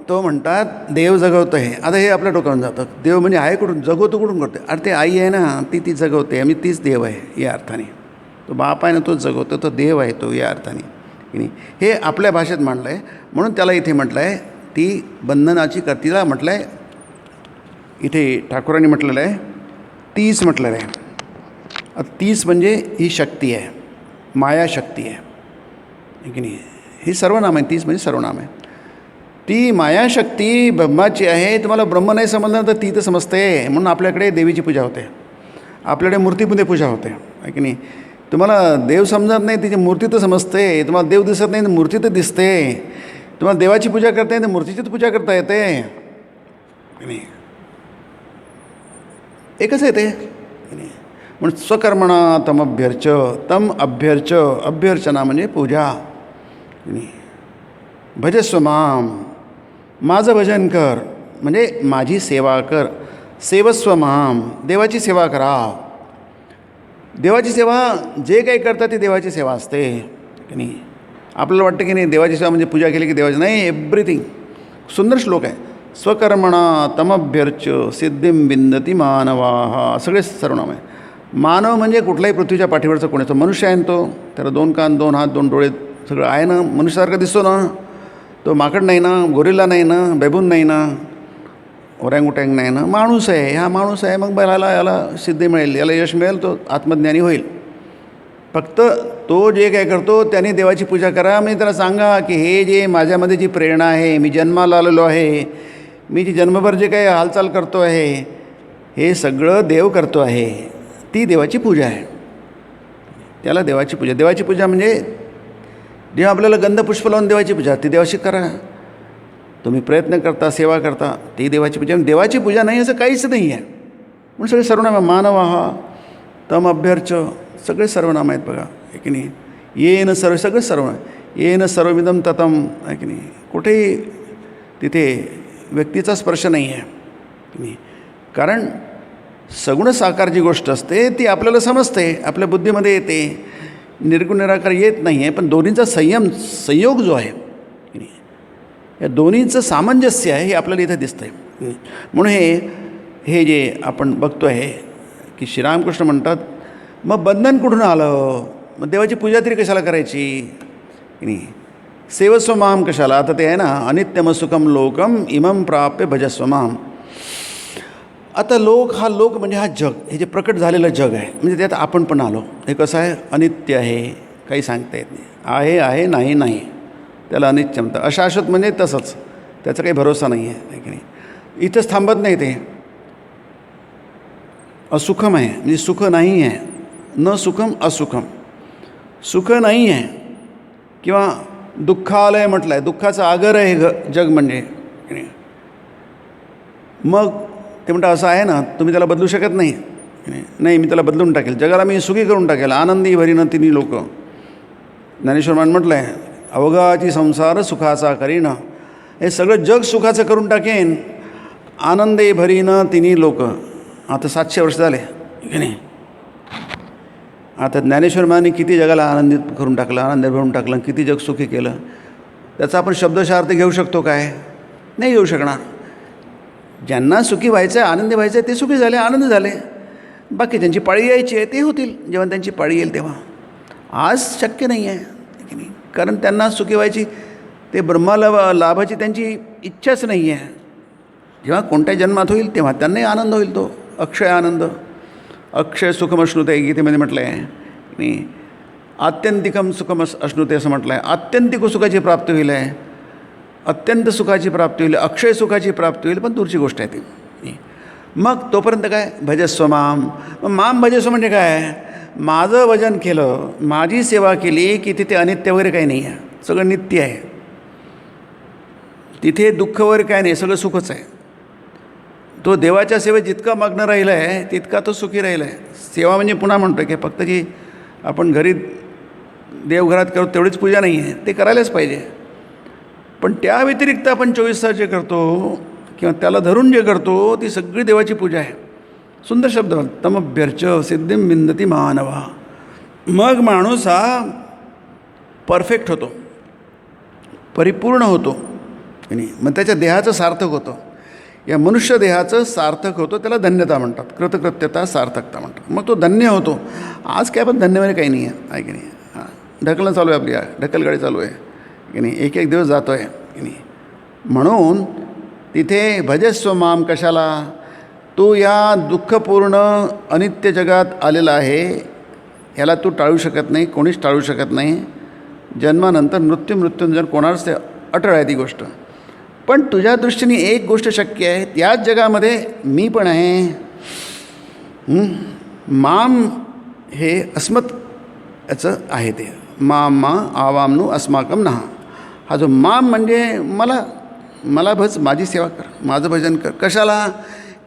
S1: तो म्हणतात देव जगवतं आहे. आता हे आपल्या डोक्यावरून जातं, देव म्हणजे आहे कुठून, जगवतो कुठून करते. अरे ते आई आहे ना, ती जगवते, आम्ही तीच देव आहे या अर्थाने. तो बाप आहे ना, तोच जगवतो, तो देव आहे तो या अर्थाने की नाही. हे आपल्या भाषेत मांडलं आहे. म्हणून त्याला इथे म्हटलं आहे ती बंधनाची कर्तीला म्हटलं आहे. इथे ठाकूरांनी म्हटलेलं आहे 30 म्हटलेलं आहे. 30 म्हणजे ही शक्ती आहे, मायाशक्ती आहे की नाही. ही सर्वनाम आहे. 30 म्हणजे सर्वनाम आहे. ती मायाशक्ती ब्रह्माची आहे. तुम्हाला ब्रह्म नाही समजलं तर ती तर समजते. म्हणून आपल्याकडे देवीची पूजा होते, आपल्याकडे मूर्तीमध्ये पूजा होते आहे की नाही. तुम्हाला देव समजत नाही, तिची मूर्ती तर समजते. तुम्हाला देव दिसत नाही, मूर्ती तर दिसते. तुम्हाला देवाची पूजा करता येते, मूर्तीचीच पूजा करता येते नाही, एकच आहे ते नाही. म्हणून स्वकर्मणा तम अभ्यर्च, तम अभ्यर्च, अभ्यर्चना म्हणजे पूजा नाही. भजस्व माम, माझं भजन कर म्हणजे माझी सेवा कर. सेवस्व माम, देवाची सेवा करा. देवाची सेवा जे काही करतात ती देवाची सेवा असते की नाही. आपल्याला वाटतं की नाही देवाची सेवा म्हणजे पूजा केली की देवाची, नाही, एव्हरीथिंग. सुंदर श्लोक आहे. स्वकर्मणा तमभ्यर्च सिद्धिं विंदती मानवा. सगळे सर्वनाम आहे. मानव म्हणजे कुठलाही पृथ्वीच्या पाठीवरचा कोणाचा मनुष्य आहे ना, तो त्याला 2 कान 2 हात 2 डोळे सगळं आहे ना, मनुष्यासारखा दिसतो ना. तो माकड नाही ना, गोरिल्ला नाही ना, बेबून नाही ना, ओरँगुटँग नाही ना, माणूस आहे. हा माणूस आहे, मग याला सिद्धी मिळेल, याला यश मिळेल, तो आत्मज्ञानी होईल. फक्त तो जे काय करतो त्याने देवाची पूजा करा. मी त्याला सांगा की हे जे माझ्यामध्ये जी प्रेरणा आहे, मी जन्माला आलेलो आहे, मी जी जन्मभर जे काही हालचाल करतो आहे, हे सगळं देव करतो आहे. ती देवाची पूजा आहे. त्याला देवाची पूजा. देवाची पूजा म्हणजे जेव्हा आपल्याला गंधपुष्प लावून देवाची पूजा, ती देवाशी करा. तुम्ही प्रयत्न करता, सेवा करता, ती देवाची पूजा. देवाची पूजा नाही असं काहीच नाही आहे. म्हणून सगळे सर्वनाम, मानवा तम अभ्यर्च, सगळे सर्वनाम आहेत बघा, आहे की नाही. येन सर्व, सगळं सर्वनाम. येन सर्वमिदं ततं, आहे की नाही. कुठेही तिथे व्यक्तीचा स्पर्श नाही आहे की नाही. कारण सगुण साकार जी गोष्ट असते ती आपल्याला समजते, आपल्या बुद्धीमध्ये येते, निर्गुण निराकार येत नाही आहे. पण दोन्हींचा संयोग जो आहे की नाही, या दोन्हींचं सामंजस्य आहे हे आपल्याला इथे दिसतं आहे. म्हणून हे जे आपण बघतो आहे की श्रीरामकृष्ण म्हणतात, मग बंधन कुठून आलं, मग देवाची पूजा तरी कशाला करायची की नाही. सेवस्व माम कशाला, आता ते आहे ना, अनित्यम सुखम लोकम इमम प्राप्य भजस्व माम. आता हा लोक म्हणजे हा जग, हे जे प्रकट झालेलं जग आहे, म्हणजे त्यात आपण पण आलो. हे कसं आहे, अनित्य आहे, काही सांगता येत नाही. आहे नाही नाही, त्याला अनित्य म्हणतात. अशाश्वत म्हणजे तसंच, त्याचा काही भरोसा नाही आहे की नाही. इथंच थांबत नाही ते. असुखम आहे म्हणजे सुख नाही आहे. न सुखम असुखम, सुख नाही आहे. किंवा दुःखालय म्हटलं आहे, दुःखाचं आगर आहे जग म्हणजे की नाही. मग ते म्हणतात असं आहे ना, तुम्ही त्याला बदलू शकत नाही. नाही, मी त्याला बदलून टाकेल, जगाला मी सुखी करून टाकेल. आनंदी भरीनं तिन्ही लोक. ज्ञानेश्वर महाराज म्हटलं आहे, अवघाची संसार सुखाचा करीनं, हे सगळं जग सुखाचं करून टाकेन. आनंदे भरीनं तिन्ही लोक. आता 700 वर्ष झाले की नाही. आता ज्ञानेश्वर महाराजांनी किती जगाला आनंदित करून टाकलं, आनंद भरून टाकलं, किती जग सुखी केलं. त्याचा आपण शब्दशः अर्थ घेऊ शकतो काय, नाही घेऊ शकणार. ज्यांना सुखी व्हायचं आहे, आनंदी व्हायचं आहे, ते सुखी झाले, आनंद झाले. बाकी ज्यांची पाळी यायची आहे ते होतील जेव्हा त्यांची पाळी येईल तेव्हा. आज शक्य नाही आहे की नाही, कारण त्यांना सुखी व्हायची, ते ब्रह्माला लाभाची त्यांची इच्छाच नाही आहे. जेव्हा कोणत्या जन्मात होईल तेव्हा त्यांनाही आनंद होईल, तो अक्षय आनंद. अक्षय सुखमश्नुते गीतेमध्ये म्हटलं आहे आणि आत्यंतिकम सुखम अश्नुते असं म्हटलं आहे. आत्यंतिक सुखाची प्राप्ती होईल आहे, अत्यंत सुखाची प्राप्ती होईल, अक्षय सुखाची प्राप्ती होईल, पण दूरची गोष्ट आहे ती. मग तोपर्यंत काय, भजस्व माम. माम भजस्व म्हणजे काय, माझं भजन केलं, माझी सेवा केली की तिथे अनित्य वगैरे काही नाही आहे, सगळं नित्य आहे. तिथे दुःख वगैरे काय नाही, सगळं सुखच आहे. तो देवाच्या सेवेत जितका मग्न राहिला आहे तितका तो सुखी राहिला आहे. सेवा म्हणजे पुन्हा म्हणतो की फक्त जी आपण घरी देवघरात करतो तेवढीच पूजा नाही आहे, ते करायलाच पाहिजे. पण त्या व्यतिरिक्त आपण 24 तास जे करतो किंवा त्याला धरून जे करतो ती सगळी देवाची पूजा आहे. सुंदर शब्द, तमभ्यर्च सिद्धिं विंदती मानवा. मग माणूस हा परफेक्ट होतो, परिपूर्ण होतो की नाही. मग त्याच्या देहाचं सार्थक होतं, या मनुष्य देहाचं सार्थक होतं. त्याला धन्यता म्हणतात, कृतकृत्यता, सार्थकता म्हणतात. मग तो धन्य होतो. आज काय पण धन्यमध्ये काही नाही आहे की नाही. हां, ढकलणं चालू आहे, आपली ढकलगाडी चालू आहे की नाही, एक एक दिवस जातो आहे की नाही. म्हणून तिथे भजस्व माम कशाला, तू या दुःखपूर्ण अनित्य जगात आलेला आहे, ह्याला तू टाळू शकत नाही, कोणीच टाळू शकत नाही. जन्मानंतर मृत्यूंजन कोणाच ते अटळ आहे ती गोष्ट. पण तुझ्या दृष्टीने एक गोष्ट शक्य आहे, त्याच जगामध्ये मी पण आहे. माम हे अस्मत याचं आहे ते, माम मा आवामनु अस्माकम नहा. हा जो माम म्हणजे मला भज, माझी सेवा कर, माझं भजन कर. कशाला?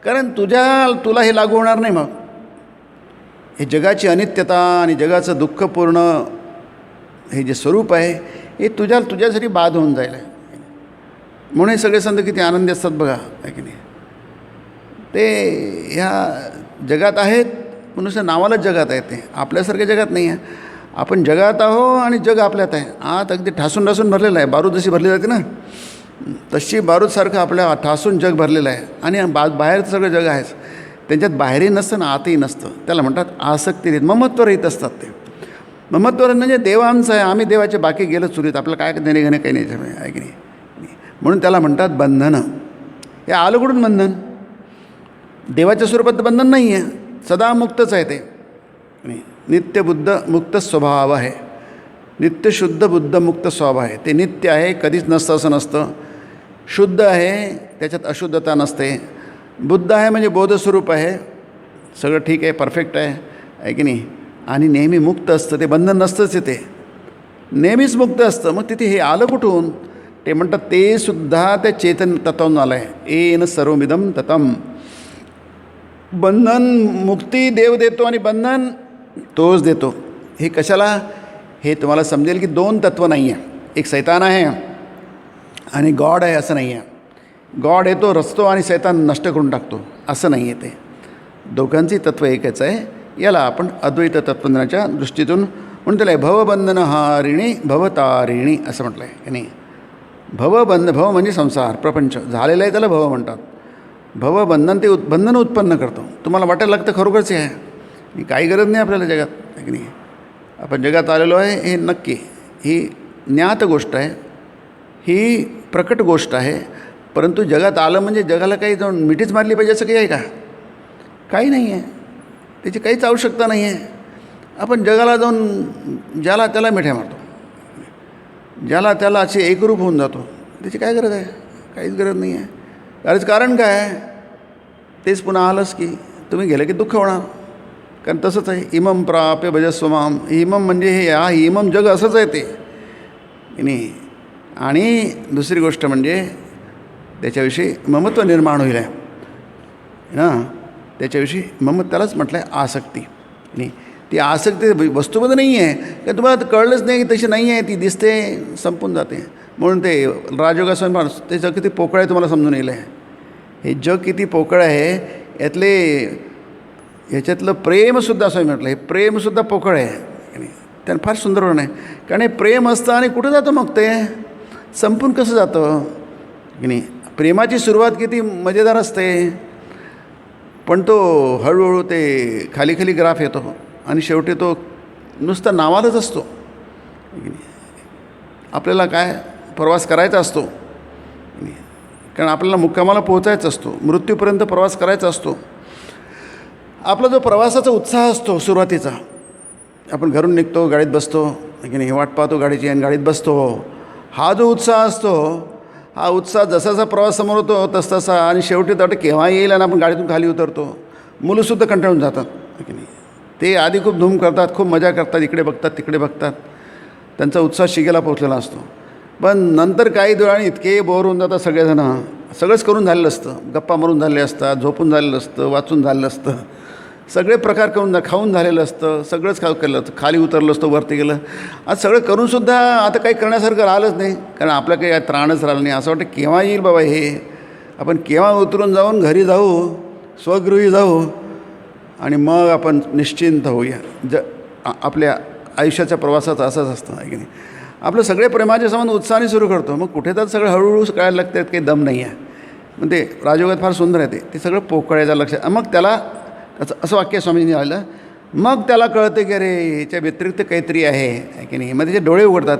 S1: कारण तुला हे लागू होणार नाही. मग हे जगाची अनित्यता आणि जगाचं दुःखपूर्ण हे जे स्वरूप आहे हे तुझ्यासाठी बाद होऊन जाईल. म्हणून हे सगळे संत किती आनंदी असतात बघा, आहे की नाही. ते ह्या जगात आहेत, नुसतं नावालाच जगात आहे. ते आपल्यासारख्या जगात नाही आहे. आपण जगात आहो आणि जग आपल्यात आहे. आत अगदी ठासून भरलेलं आहे. बारूद जशी भरली जाते ना, तशी बारूदसारखं आपल्या ठासून जग भरलेलं आहे. आणि बाहेरचं सगळं जग आहेच. त्यांच्यात बाहेरही नसतं ना आतही नसतं. त्याला म्हणतात आसक्तीरहित, ममत्वरहित असतात ते. ममत्वरहित म्हणजे देव आमचा आहे, आम्ही देवाचे, बाकी गेलं चुरीत, आपल्याला काय देणे घेणे काही नाही, आहे की नाही. म्हणून त्याला म्हणतात बंधनं. हे आलं कुठून बंधन? देवाच्या स्वरूपात बंधन नाही आहे, सदा मुक्तच आहे ते. नित्य बुद्ध मुक्त स्वभाव आहे, नित्य शुद्ध बुद्ध मुक्त स्वभाव आहे. ते नित्य आहे, कधीच नसतं असं नसतं. शुद्ध आहे, त्याच्यात अशुद्धता नसते. बुद्ध आहे म्हणजे बोधस्वरूप आहे, सगळं ठीक आहे, परफेक्ट आहे की नाही. आणि नेहमी मुक्त असतं, ते बंधन नसतंच. ते नेहमीच मुक्त असतं. मग तिथे हे आलं कुठून? ते म्हणतात ते सुद्धा त्या चेतन तत्वातून आलं आहे. येन सर्वमिदं ततं. बंधन मुक्ती देव देतो आणि बंधन तोच देतो. हे कशाला? हे तुम्हाला समजेल की दोन तत्त्व नाही आहे. एक सैतान आहे आणि गॉड आहे असं नाही आहे. गॉड येतो, रचतो आणि सैतान नष्ट करून टाकतो असं नाही आहे. ते दोघांची तत्त्व एकच आहे. याला आपण अद्वैत तत्त्वज्ञानाच्या दृष्टीतून म्हणून त्याला भवबंधन हारिणी भवतारिणी असं म्हटलं आहे की नाही. भव म्हणजे संसार, प्रपंच झालेला आहे, त्याला भव म्हणतात. भवबंधन ते बंधन उत्पन्न करतो. तुम्हाला वाटायला लागतं खरोखरच आहे, काही गरज नाही आपल्याला जगात, आहे की नाही. आपण जगात आलेलो आहे हे नक्की, ही ज्ञात गोष्ट आहे, ही प्रकट गोष्ट आहे. परंतु जगात आलं म्हणजे जगाला काही जाऊन मिठीच मारली पाहिजे असं काही आहे का? काही नाही आहे, त्याची काहीच आवश्यकता नाही आहे. आपण जगाला जाऊन ज्याला त्याला मिठ्या मारतो, ज्याला त्याला असे एकरूप होऊन जातो. त्याची काय गरज आहे? काहीच गरज नाही आहे. याच कारण काय आहे? तेच पुन्हा आलंच की तुम्ही गेलं की दुःख होणार. कारण तसंच आहे. इमम प्राप्य भजस्वमाम. इमम म्हणजे हे हा इमम जग असंच आहे ते नाही. आणि दुसरी गोष्ट म्हणजे त्याच्याविषयी ममत्व निर्माण होईल आहे ना. त्याच्याविषयी त्यालाच म्हटलं आहे आसक्ती. नाही, ती आसक्ती वस्तूमध्ये नाही आहे. कारण तुम्हाला कळलंच नाही की तशी नाही आहे, ती दिसते, संपून जाते. म्हणून ते राजयोगासन माणूस ते जग किती पोकळ आहे तुम्हाला समजून येईल आहे. हे जग किती पोकळ आहे, ह्याच्यातलं प्रेमसुद्धा असं म्हटलं, हे प्रेमसुद्धा पोकळ आहे. त्यानं फार सुंदर वर्णन आहे. कारण हे प्रेम असतं आणि कुठं जातं मग ते संपून कसं जातं की नाही. प्रेमाची सुरुवात किती मजेदार असते, पण तो हळूहळू ते खाली ग्राफ येतो आणि शेवटी तो नुसता नावालाच असतो. आपल्याला काय प्रवास करायचा असतो, कारण आपल्याला मुक्कामाला पोहोचायचा असतो, मृत्यूपर्यंत प्रवास करायचा असतो. आपला जो प्रवासाचा उत्साह असतो सुरुवातीचा, आपण घरून निघतो, गाडीत बसतो की नाही, वाट पाहतो गाडीची आणि गाडीत बसतो. हा जो उत्साह असतो, हा उत्साह जसा जसा प्रवास समोर होतो तसतसा, आणि शेवटी तर केव्हा येईल आणि आपण गाडीतून खाली उतरतो. मुलंसुद्धा कंटाळून जातात की नाही. ते आधी खूप धूम करतात, खूप मजा करतात, इकडे बघतात तिकडे बघतात, त्यांचा उत्साह शिगेला पोचलेला असतो. पण नंतर काही दिवसांनी इतके बोर होऊन जातात सगळेजणं. सगळंच करून झालेलं असतं, गप्पा मारून झाले असतात, झोपून झालेलं असतं, वाचून झालेलं असतं, सगळे प्रकार खाऊन झालेलं असतं, सगळंच केलं असतं, खाली उतरलं असतं, वरती गेलं. आज सगळं करूनसुद्धा आता काही करण्यासारखं राहिलंच नाही, कारण आपलं काही त्राणच राहिलं नाही. असं वाटतं केव्हा येईल बाबा हे, आपण केव्हा उतरून जाऊन घरी जाऊ, स्वगृही जाऊ आणि मग आपण निश्चिंत होऊया. आपल्या आयुष्याच्या प्रवासाचं असंच असतं आहे की नाही. आपलं सगळे प्रेमाचे संबंध उत्साहाने सुरू करतो, मग कुठे तर सगळं हळूहळू कळायला लागतात, काही दम नाही आहे. मग ते राजयोगात फार सुंदर आहे ते सगळं पोकळायचं लक्षात. मग त्याला असं वाक्य स्वामींनी आलं, मग त्याला कळतं की अरे ह्याच्या व्यतिरिक्त काहीतरी आहे की नाही. मग त्याचे डोळे उघडतात.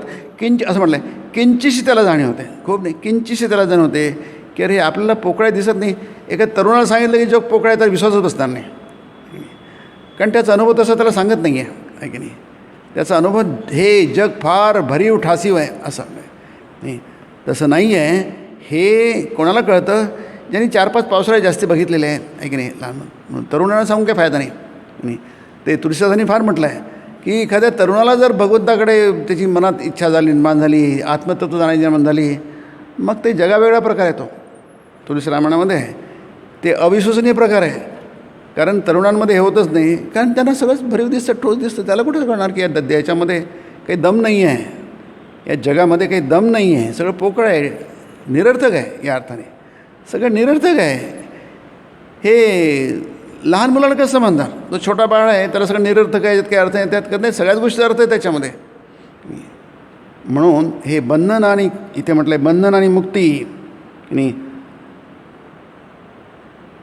S1: असं म्हटलं आहे, किंचिशी त्याला जाणीव होते, खूप नाही, किंचिशी त्याला जाणीव होते की अरे आपल्याला पोकळ्या दिसत नाही. एका तरुणाला सांगितलं की जग पोकळ्या तर विश्वासच बसणार नाही, कारण त्याचा अनुभव तसा त्याला सांगत नाही आहे की नाही. त्याचा अनुभव हे जग फार भरीव ठासीव आहे असं नाही. तसं नाही आहे. हे कोणाला कळतं? ज्यांनी 4-5 पावसाळे जास्त बघितलेले आहे की नाही. लहान तरुणांना सांगून काय फायदा नाही. ते तुळशीदासांनी फार म्हटलं आहे की एखाद्या तरुणाला जर भगवंताकडे त्याची मनात इच्छा झाली, निर्माण झाली, आत्मतत्व जाण्याची निर्माण झाली, मग ते जगावेगळा प्रकार येतो. तुळशी रामायणामध्ये आहे ते अविश्वसनीय प्रकार आहे. कारण तरुणांमध्ये हे होतच नाही, कारण त्यांना सगळंच भरीव दिसतं, ठोस दिसतं. त्याला कुठं कळणार की याच्यामध्ये काही दम नाही आहे, या जगामध्ये काही दम नाही आहे, सगळं पोकळ आहे, निरर्थक आहे. या अर्थाने सगळं निरर्थक आहे. हे लहान मुलाला कसं म्हणतात, जो छोटा बाळ आहे त्याला सगळं निरर्थक आहे, याच्यात काही अर्थ आहे, त्यात नाही, सगळ्याच गोष्टी अर्थ आहे त्याच्यामध्ये. म्हणून हे बंधन आणि इथे म्हटलं आहे बंधन आणि मुक्ती आणि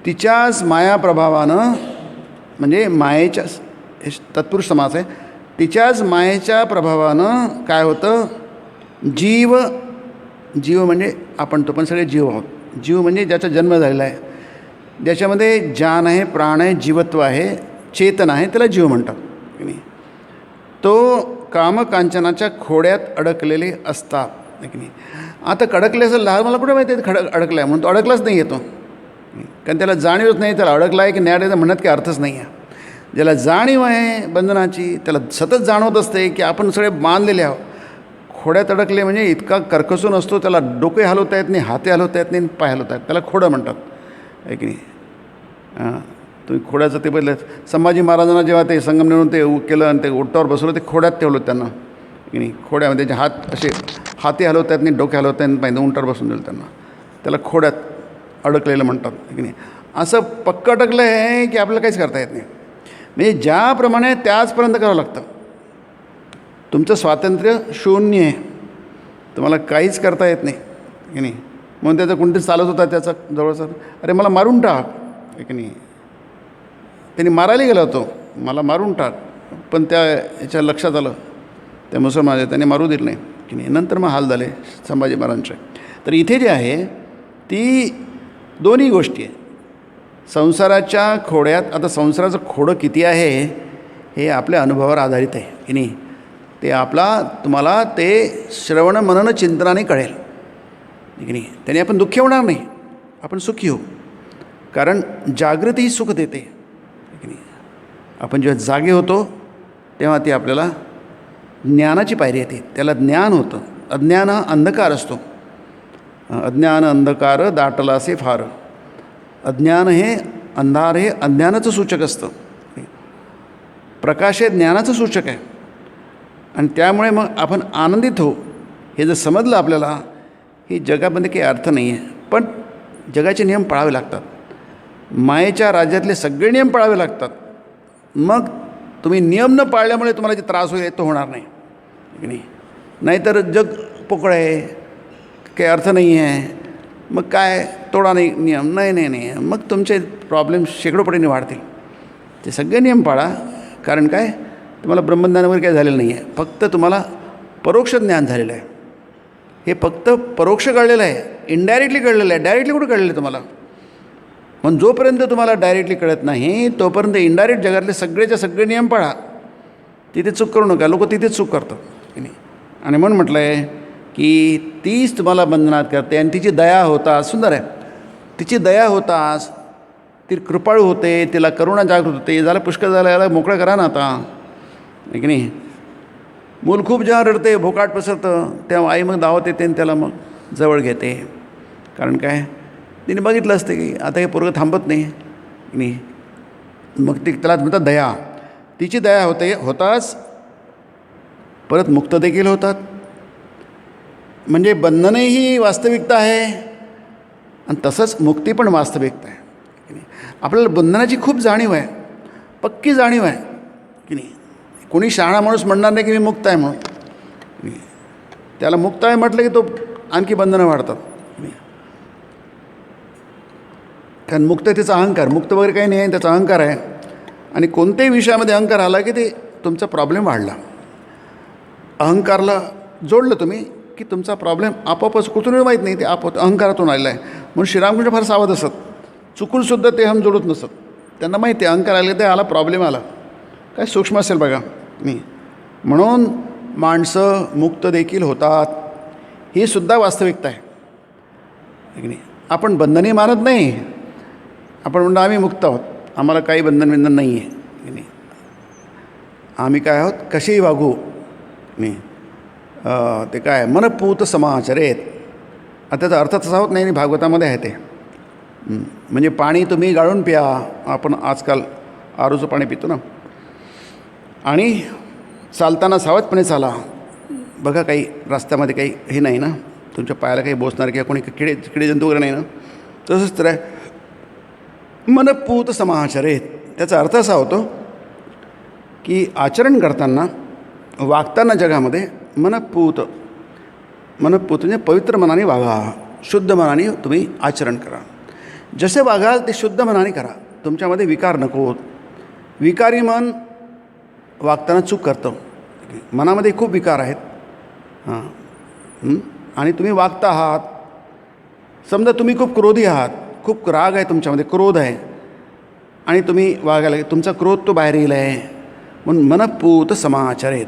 S1: तिच्याच मायाप्रभावानं, म्हणजे मायेच्या तत्पुरुष समास आहे, तिच्याच मायेच्या प्रभावानं काय होतं, जीव म्हणजे आपण तो पण सगळे जीव आहोत. जीव म्हणजे ज्याचा जन्म झालेला आहे, ज्याच्यामध्ये जान आहे, प्राण आहे, जीवत्व आहे, चेतन आहे, त्याला जीव म्हणतात. तो कामकांचनाच्या खोड्यात अडकलेले असतात. की नाही. आता अडकले असेल, लहान मला कुठे माहिती आहे अडकला आहे म्हणून, तो अडकलाच नाही येतो, कारण त्याला जाणीवच नाही, त्याला अडकला आहे की नाही अडकला म्हणत काही अर्थच नाही आहे. ज्याला जाणीव आहे बंधनाची, त्याला सतत जाणवत असते की आपण सगळे बांधलेले आहोत. खोड्यात अडकले म्हणजे इतका कर्कसून असतो, त्याला डोके हलवता येत नाही, हाते हलवता येत नाही, पाय हलवता येत, त्याला खोडं म्हणतात. आहे की नाही. हां, तुम्ही खोड्याचं ते बदलत संभाजी महाराजांना जेव्हा ते संगमनेरून ते केलं आणि ते ओटावर बसवलं, ते खोड्यात ठेवलं त्यांना. की नाही, खोड्यामध्ये त्याचे हात असे हाते हलवता येत नाही, डोके हलवता येत नाही, पाहिजे उंटावर बसून दिलं त्यांना, त्याला खोड्यात अडकलेलं म्हणतात. की नाही. असं पक्कं अडकलं आहे की आपल्याला काहीच करता येत नाही. म्हणजे ज्याप्रमाणे त्याचपर्यंत करावं लागतं. तुमचं स्वातंत्र्य शून्य आहे, तुम्हाला काहीच करता येत नाही. की नाही. म्हणून त्याचा कोणतरी चालत होता त्याचा जवळचा, अरे मला मारून टाक. की नाही, त्यांनी मारायला गेला होतो, मला मारून टाक, पण याच्या लक्षात आलं त्या मुसलमानाच्या, त्याने मारू दिलं नाही. की नाही. नंतर मग हाल झाले संभाजी महाराजांचे. तर इथे जे आहे ती दोन्ही गोष्टी आहे. संसाराच्या खोड्यात, आता संसाराचं खोडं किती आहे हे आपल्या अनुभवावर आधारित आहे. की नाही. ते तुम्हाला ते श्रवण मनन चिंतनाने कळेल. की नाही. त्याने आपण दुःखी होणार नाही, आपण सुखी होऊ. कारण जागृती ही सुख देते. की नाही. आपण जेव्हा जागे होतो तेव्हा ती आपल्याला ज्ञानाची पायरी येते, त्याला ज्ञान होतं. अज्ञान हा अंधकार असतो. अज्ञान अंधकार दाटलासे फार. अज्ञान हे अंधार हे अज्ञानाचं सूचक असतं, प्रकाश हे ज्ञानाचं सूचक आहे. आणि त्यामुळे मग आपण आनंदित हो. हे जर समजलं आपल्याला, ही जगामध्ये काही अर्थ नाही आहे, पण जगाचे नियम पाळावे लागतात. मायेच्या राज्यातले सगळे नियम पाळावे लागतात. मग तुम्ही नियम न पाळल्यामुळे तुम्हाला जे त्रास होईल तो होणार नाही. की नाही. नाहीतर जग पोकळ आहे, काही अर्थ नाही आहे, मग काय तोडा नाही नियम, नाही, मग तुमचे प्रॉब्लेम शेकडोपटीने वाढतील. ते सगळे नियम पाळा. कारण काय, तुम्हाला ब्रह्मज्ञान वगैरे काय झालेलं नाही आहे, फक्त तुम्हाला परोक्ष ज्ञान झालेलं आहे. हे फक्त परोक्ष कळलेलं आहे, इनडायरेक्टली कळलेलं आहे. डायरेक्टली कुठं कळलेलं आहे तुम्हाला. पण जोपर्यंत तुम्हाला डायरेक्टली कळत नाही तोपर्यंत इनडायरेक्ट जगातले सगळेच्या सगळे नियम पाळा. तिथे चूक करू नका. लोक तिथेच चूक करतात. की नाही. आणि म्हणून म्हटलं आहे की तीच तुम्हाला बंधनात करते. आणि तिची दया होतास, सुंदर आहे, तिची दया होतास, ती कृपाळू होते, तिला करुणा जागृत होते. झालं पुष्कळ झालं, याला मोकळं करा ना आता. की नाही. मूल खूप जेव्हा रडते, भोकाट पसरतं, तेव्हा आई मग धावत येते आणि त्याला मग जवळ घेते. कारण काय, तिने बघितलं असते की आता हे पोरगं थांबत नाही. की नाही. मग ती त्याला म्हणतात दया. तिची दया होताच परत मुक्त देखील होतात. म्हणजे बंधनही वास्तविकता आहे आणि तसंच मुक्ती पण वास्तविकता आहे. की नाही. आपल्याला बंधनाची खूप जाणीव आहे, पक्की जाणीव आहे. की नाही. कोणी शहाणा माणूस म्हणणार नाही की मी मुक्त आहे म्हणून. की नाही. त्याला मुक्त आहे म्हटलं की तो आणखी बंधनं वाढतात. की नाही. कारण मुक्ततेचा अहंकार, मुक्त वगैरे काही नाही आहे, त्याचा अहंकार आहे. आणि कोणत्याही विषयामध्ये अहंकार आला की ते तुमचा प्रॉब्लेम वाढला. अहंकारला जोडलं तुम्ही की तुमचा प्रॉब्लेम आपोआपच कुठूनही माहीत नाही, ते आपोआप अहंकारातून आलेला आहे. म्हणून श्रीरामकृष्ण फार सावध असत, चुकूनसुद्धा ते हम जोडत नसत. त्यांना माहिती आहे अहंकार आले, ते आला प्रॉब्लेम आला, काय सूक्ष्म असेल बघा. नाही. म्हणून माणसं मुक्त देखील होतात, ही सुद्धा वास्तविकता आहे. की नाही. आपण बंधनही मानत नाही, आपण म्हणतो आम्ही मुक्त आहोत, आम्हाला काही बंधन नाही आहे. की नाही. आम्ही काय आहोत, कसेही वागू. मी ते काय मनपूत समाचरेत. आता त्याचा अर्थ तसा होत नाही, भागवतामध्ये आहे ते. म्हणजे पाणी तुम्ही गाळून प्या. आपण आजकाल आरोचं पाणी पितो ना. आणि चालताना सावधपणे चाला. बघा काही रस्त्यामध्ये काही हे नाही ना, तुमच्या पायाला काही बोसणार किंवा कोणी किडे जंतू वगैरे नाही ना. तसंच तर आहे, मनपूत समाचरेत. त्याचा अर्थ असा होतो की आचरण करताना, वागताना जगामध्ये मनपूत म्हणजे पवित्र मनाने वागा, शुद्ध मनाने तुम्ही आचरण करा. जसे वागाल ते शुद्ध मनाने करा. तुमच्यामध्ये विकार नको. विकारी मन वागताना चूक करतं. मनामध्ये खूप विकार आहेत. आणि तुम्ही वागता आहात. समजा तुम्ही खूप क्रोधी आहात, खूप राग आहे तुमच्यामध्ये, क्रोध आहे, आणि तुम्ही वागायला तुमचा क्रोध तो बाहेर येईल आहे. म्हणून मनपूत समाचरेत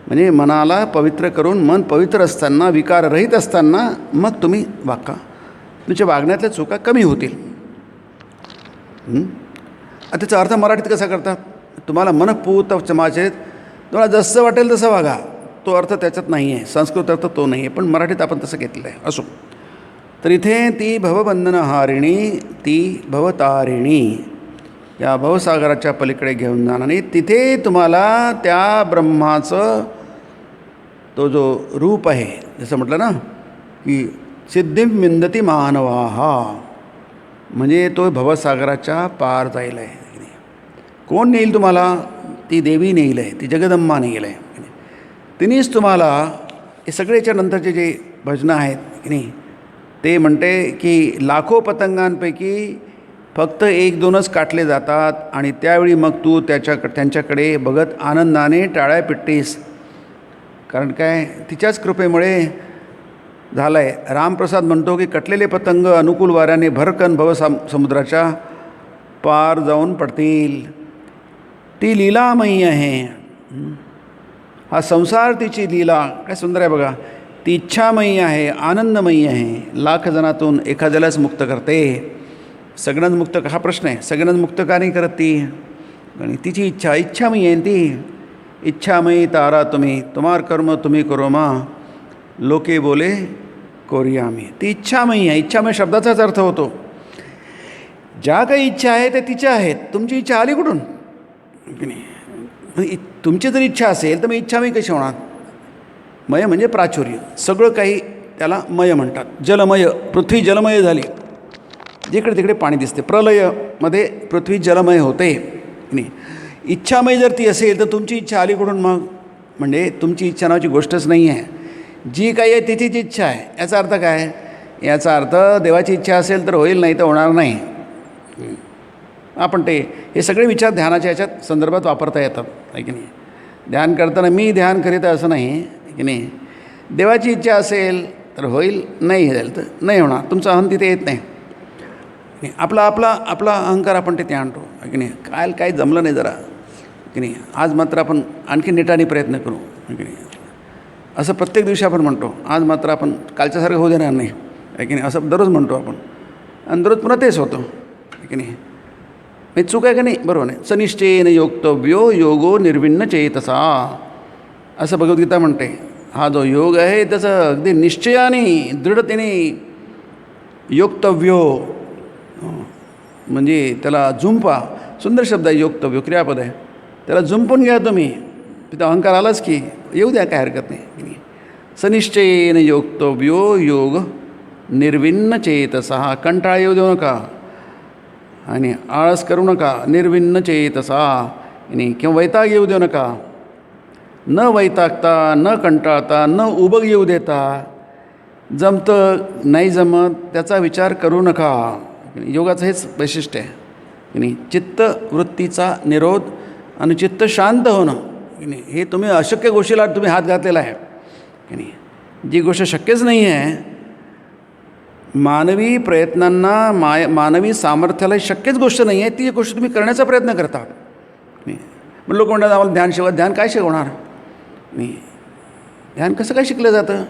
S1: म्हणजे मनाला पवित्र करून, मन पवित्र असताना, विकाररहित असताना मग तुम्ही वागा. तुमच्या वागण्यातल्या चुका कमी होतील. त्याचा अर्थ मराठीत कसा करतात? तुम्हाला मनपूत समाचरेत, तुम्हाला जसं वाटेल तसं वागा. तो अर्थ त्याच्यात नाही आहे, संस्कृत अर्थ तो नाही आहे, पण मराठीत आपण तसं घेतलेलं आहे. असो, तर इथे ती भवबंधनहारिणी, ती भवतारिणी, या भवसागराच्या पलीकडे घेऊन जाणार. आणि तिथे तुम्हाला त्या ब्रह्माचं तो जो रूप आहे, जसं म्हटलं ना की सिद्धिं विंदती मानवाहा, म्हणजे तो भवसागराच्या पार जाईल आहे. कोण नेईल तुम्हाला? ती देवी नेईल आहे, ती जगदंबा नेईल आहे. तिनेच तुम्हाला हे सगळ्याच्या नंतरचे जे भजनं आहेत की नाही, ते म्हणते की लाखो पतंगांपैकी फक्त 1-2च काटले जातात, आणि त्यावेळी मग तू त्यांच्याकडे बघत आनंदाने टाळ्या पिटतीस. कारण काय, तिच्याच कृपेमुळे झालं आहे. रामप्रसाद म्हणतो की कटलेले पतंग अनुकूल वाऱ्याने भरकन समुद्राच्या पार जाऊन पडतील. ती लीलामयी आहे. हा संसार तिची लीला काय सुंदर आहे बघा. ती इच्छामयी आहे, आनंदमयी आहे. लाख जणातून एखाद्यालाच मुक्त करते. सगळ्यांना मुक्त हा प्रश्न आहे, सगळ्यांना मुक्त का नाही करत ती? आणि तिची इच्छामयी आहे ती. इच्छामयी तारा तुम्ही, तुम्हार कर्म तुम्ही करो मा, लोके बोले कोरिया मी. ती इच्छामयी आहे. इच्छामय शब्दाचाच अर्थ होतो ज्या काही इच्छा आहे त्या तिच्या आहेत. तुमची इच्छा आली कुठून? की नाही, तुमची जर इच्छा असेल तर मग इच्छामयी कशी होणार? मय म्हणजे प्राचुर्य, सगळं काही त्याला मय म्हणतात. जलमय, पृथ्वी जलमय झाली, जिकडे तिकडे पाणी दिसते. प्रलयमध्ये पृथ्वी जलमय होते. नाही, इच्छामय जर ती असेल तर तुमची इच्छा आली कुठून मग? म्हणजे तुमची इच्छा नावाची गोष्टच नाही आहे. जी काही आहे तिचीच इच्छा आहे. याचा अर्थ काय? याचा अर्थ देवाची इच्छा असेल तर होईल, नाही तर होणार नाही. आपण हे सगळे विचार ध्यानाच्या याच्यात संदर्भात वापरता येतात, आहे की नाही? ध्यान करताना मी ध्यान करीत असं नाही की नाही. देवाची इच्छा असेल तर होईल, नाही जाईल तर नाही होणार. तुमचा अहं तिथे येत नाही. आपला अहंकार आपण तिथे आणतो, आहे की नाही? काय जमलं नाही जरा, की नाही, आज मात्र आपण आणखी नेटाने प्रयत्न करू, आहे की नाही? असं प्रत्येक दिवशी आपण म्हणतो. आज मात्र आपण कालच्यासारखं होऊ देणार नाही, आहे की नाही? असं दररोज म्हणतो आपण, आणि दररोज पुन्हा तेच होतं, आहे की नाही? मी चूक आहे का नाही? बरोबर नाही. सनिश्चयेन योक्तव्यो योगो निर्विण्ण चेतसा, असं भगवद्गीता म्हणते. हा जो योग आहे त्याचं अगदी निश्चयाने, दृढतेने योक्तव्यो, म्हणजे त्याला झुंपा. सुंदर शब्द आहे योक्तव्यो, क्रियापद आहे. त्याला झुंपून घ्या तुम्ही. तिथं अहंकार आलाच की येऊ द्या, काय हरकत नाही. सनिश्चयेन योक्तव्यो योग निर्विण्ण चेतसा, कंटाळा येऊ देऊ नका आणि आळस करू नका. निर्विण्ण चेतसा, आणि किंवा वैताग येऊ देऊ नका. न वैतागता, न कंटाळता, न उबग येऊ देता. जमतं नाही जमत त्याचा विचार करू नका. योगाचं हेच वैशिष्ट्य आहे की नाही. चित्तवृत्तीचा निरोध आणि चित्त शांत होणं, की नाही, हे तुम्ही अशक्य गोष्टीला तुम्ही हात घातलेला आहे की नाही. जी गोष्ट शक्यच नाही आहे, मानवी प्रयत्नांना, मानवी सामर्थ्याला शक्यच गोष्ट नाही आहे, ती गोष्ट तुम्ही करण्याचा प्रयत्न करता. मग लोक म्हणतात आम्हाला ध्यान शिकवा. ध्यान काय शिकवणार? नाही, ध्यान कसं काय शिकलं जातं?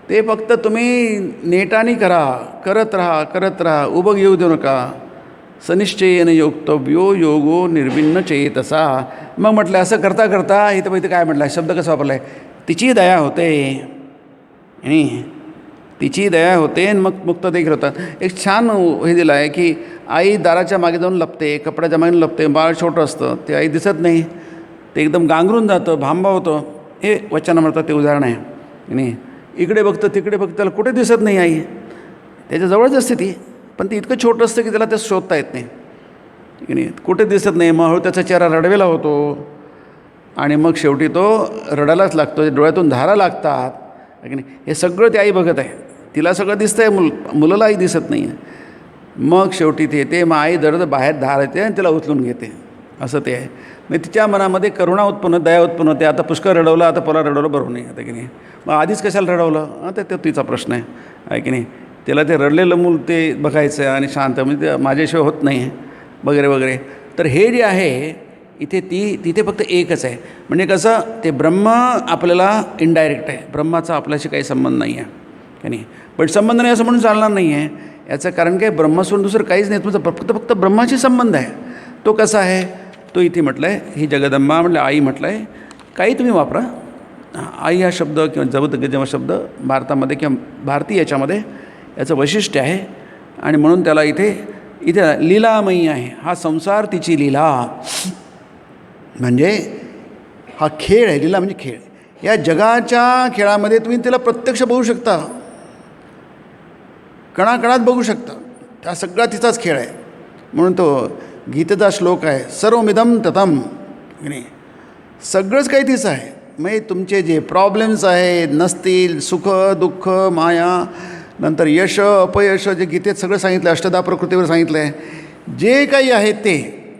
S1: ते फक्त तुम्ही नेटाने करा, करत राहा. उबग येऊ देऊ नका. सनिश्चयेन योक्तव्यो योगो निर्विण्ण चेतसा. मग म्हटलं असं करता करता इथं काय म्हटलं शब्द कसा वापरला आहे, तिची दया होते आणि तिची दया होते आणि मग मुक्त देखील होतात. एक छान हे दिलं आहे की आई दाराच्या मागे जाऊन लपते, कपड्याच्या मागे लपते, बाळ छोटं असतं, ते आई दिसत नाही, ते एकदम गांगरून जातं, भांबा होतं. हे वचनामृतात ते उदाहरण आहे. आणि इकडे बघतं तिकडे बघतं, त्याला कुठे दिसत नाही आई, त्याच्याजवळच असते ती, पण ती इतकं छोटं असतं की त्याला ते शोधता येत नाही की नाही, कुठे दिसत नाही. मग हळू त्याचा चेहरा रडवेला होतो आणि मग शेवटी तो रडायलाच लागतो, डोळ्यातून धारा लागतात की नाही. हे सगळं ती आई बघत आहे, तिला सगळं दिसतं आहे, मुलालाही दिसत नाही आहे. मग शेवटी ते येते, मग आई दरद बाहेर धार येते आणि तिला उचलून घेते. असं ते आहे. मग तिच्या मनामध्ये करुणा उत्पन्न, दया उत्पन्न होते. आता पुष्कळ रडवलं, आता पोला रडवलं बरोबर नाही आता की नाही. मग आधीच कशाला रडवलं, आता तो तिचा प्रश्न आहे की नाही. त्याला ते रडलेलं मूल ते बघायचं आहे आणि शांत, म्हणजे ते माझ्याशिवाय होत नाही वगैरे वगैरे. तर हे जे आहे इथे तिथे फक्त एकच आहे. म्हणजे कसं ते ब्रह्म आपल्याला इनडायरेक्ट आहे, ब्रह्माचा आपल्याशी काही संबंध नाही आहे की नाही. पण संबंध नाही असं म्हणून चालणार नाही आहे. याचं कारण काय, ब्रह्मासून दुसरं काहीच नाही, तुमचं फक्त ब्रह्माशी संबंध आहे. तो कसा आहे तो इथे म्हटलं आहे. ही जगदंबा म्हटलं आई म्हटलं आहे. काही तुम्ही वापरा, आई हा शब्द किंवा जगदंबा शब्द भारतामध्ये किंवा भारतीय याच्यामध्ये याचं वैशिष्ट्य आहे आणि म्हणून त्याला इथे लीलामयी आहे. हा संसार तिची लीला, म्हणजे हा खेळ आहे. लीला म्हणजे खेळ. या जगाच्या खेळामध्ये तुम्ही तिला प्रत्यक्ष बघू शकता, कणाकणात बघू शकता. त्या सगळा तिचाच खेळ आहे. म्हणून तो गीतेचा श्लोक आहे, सर्वमिदं ततं की नाही. सगळंच काही तिचं आहे. म्हणजे तुमचे जे प्रॉब्लेम्स आहेत नसतील, सुख दुःख माया, नंतर यश अपयश, जे गीतेत सगळं सांगितलं, अष्टधा प्रकृतीवर सांगितलं आहे, जे काही आहेत ते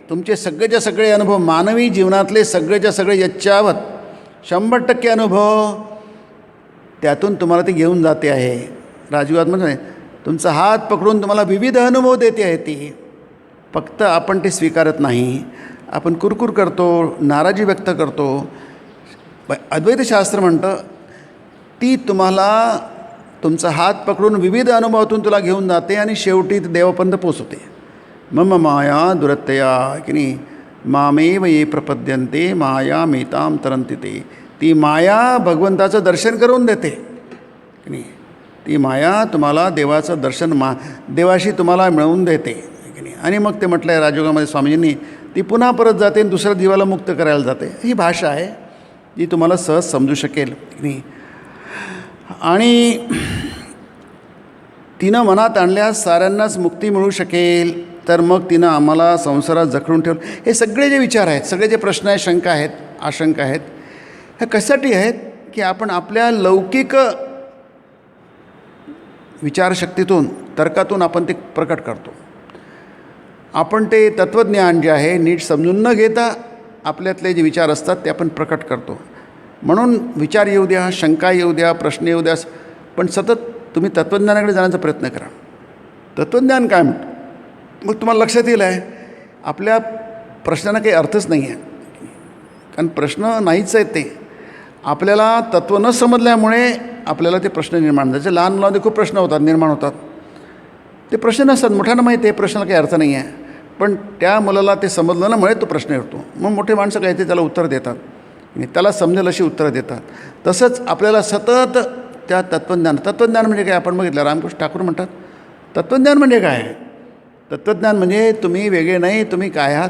S1: तुमचे सगळेच्या सगळे अनुभव, मानवी जीवनातले सगळेच्या सगळे यच्चावत 100% अनुभव त्यातून तुम्हाला ती घेऊन जाते आहे. राजयोगात म्हणजे तुमचा हात पकडून तुम्हाला विविध अनुभव देते आहे ती. फक्त आपण ते स्वीकारत नाही, आपण कुरकुर करतो, नाराजी व्यक्त करतो. अद्वैतशास्त्र म्हणतं ती तुम्हाला तुमचा हात पकडून विविध अनुभवातून तुला घेऊन जाते आणि शेवटी देवापर्यंत पोचवते. मम माया दुरत्तया की नाही, मामेव ये प्रपद्यन्ते माया मेताम तरंती ते. ती माया भगवंताचं दर्शन करून देते की नाही. ती माया तुम्हाला देवाचं दर्शन, देवाशी तुम्हाला मिळवून देते की नाही. आणि मग ते म्हटलं आहे राजयोगामध्ये स्वामीजींनी, ती पुन्हा परत जाते आणि दुसऱ्या जीवाला मुक्त करायला जाते. ही भाषा आहे जी तुम्हाला सहज समजू शकेल की नाही. आणि तिनं मनात आणल्यास साऱ्यांनाच मुक्ती मिळू शकेल. तर मग तिनं आम्हाला संसारात जखडून ठेवलं. हे सगळे जे विचार आहेत, सगळे जे प्रश्न आहेत, शंका आहेत, आशंका आहेत, ह्या कशासाठी आहेत की आपण आपल्या लौकिक विचारशक्तीतून, तर्कातून आपण ते प्रकट करतो. आपण ते तत्त्वज्ञान जे आहे नीट समजून न घेता आपल्यातले जे विचार असतात ते आपण प्रकट करतो. म्हणून विचार येऊ द्या, शंका येऊ द्या, प्रश्न येऊ द्या, पण सतत तुम्ही तत्त्वज्ञानाकडे जाण्याचा प्रयत्न करा. तत्त्वज्ञान काय म्हणतं मग तुम्हाला लक्षात येईल आहे आपल्या प्रश्नांना काही अर्थच नाही आहे. कारण प्रश्न नाहीच आहेत ते. आपल्याला तत्त्व न समजल्यामुळे आपल्याला ते प्रश्न निर्माण होतात. लहान मुलांमध्ये खूप प्रश्न होतात, निर्माण होतात. ते प्रश्न नसतात, मोठ्यांना माहिती आहे प्रश्नाला काही अर्थ नाही आहे, पण त्या मुलाला ते समजलं ना मुळे तो प्रश्न येतो. मग मोठे माणसं काय ते त्याला उत्तर देतात आणि त्याला समजेल अशी उत्तरं देतात. तसंच आपल्याला सतत त्या तत्त्वज्ञान म्हणजे काय आपण बघितलं, रामकृष्ण ठाकूर म्हणतात तत्त्वज्ञान म्हणजे काय. तत्त्वज्ञान म्हणजे तुम्ही वेगळे नाही, तुम्ही काय आहात,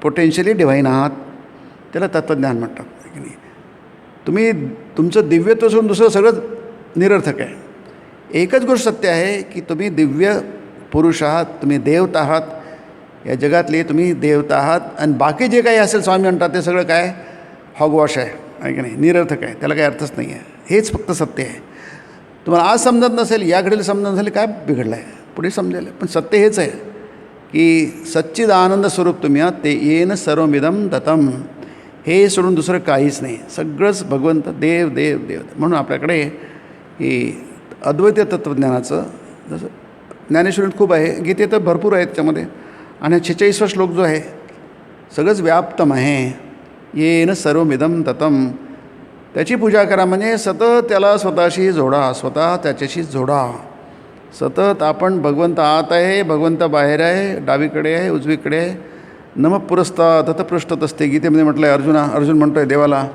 S1: पोटेन्शियली डिव्हाइन आहात, त्याला तत्त्वज्ञान म्हणतात की नाही. तुम्ही तुमचं दिव्यत्व सोडून दुसरं सगळं निरर्थक आहे. एकच गोष्ट सत्य आहे की तुम्ही दिव्य पुरुष आहात, तुम्ही देवता आहात, या तुम्ही देवता आहात. आणि बाकी जे काही असेल स्वामी म्हणतात ते सगळं काय हॉगवॉश आहे की नाही, निरर्थक आहे, त्याला काही अर्थच नाही आहे. हेच फक्त सत्य आहे. तुम्हाला आज समजत नसेल, या घडीला समजत नसेल, काय बिघडलं आहे, पुढे समजेल. पण सत्य हेच आहे की सच्चिद आनंद स्वरूप तुम्ही आहात, ते येन सर्वमिदं ततं. हे सोडून दुसरं काहीच नाही, सगळंच भगवंत, देव देव देव. म्हणून आपल्याकडे ही अद्वैत तत्त्वज्ञानाचं जसं ज्ञानेश्वरीत खूप आहे, गीतेत भरपूर आहे त्याच्यामध्ये. आणि 46वा श्लोक जो आहे सगळंच व्याप्तम आहे. येन सर्वमिदं ततं. त्याची पूजा करा म्हणजे सतत त्याला स्वतःशी जोडा, स्वतः त्याच्याशी जोडा. सतत आपण भगवंत आत आहे, भगवंत बाहेर आहे, डावीकडे आहे, उजवीकडे आहे. नम पुरस्ता ततपृष्ठत असते. गीतेमध्ये म्हटलं आहे, अर्जुन म्हणतो आहे देवाला,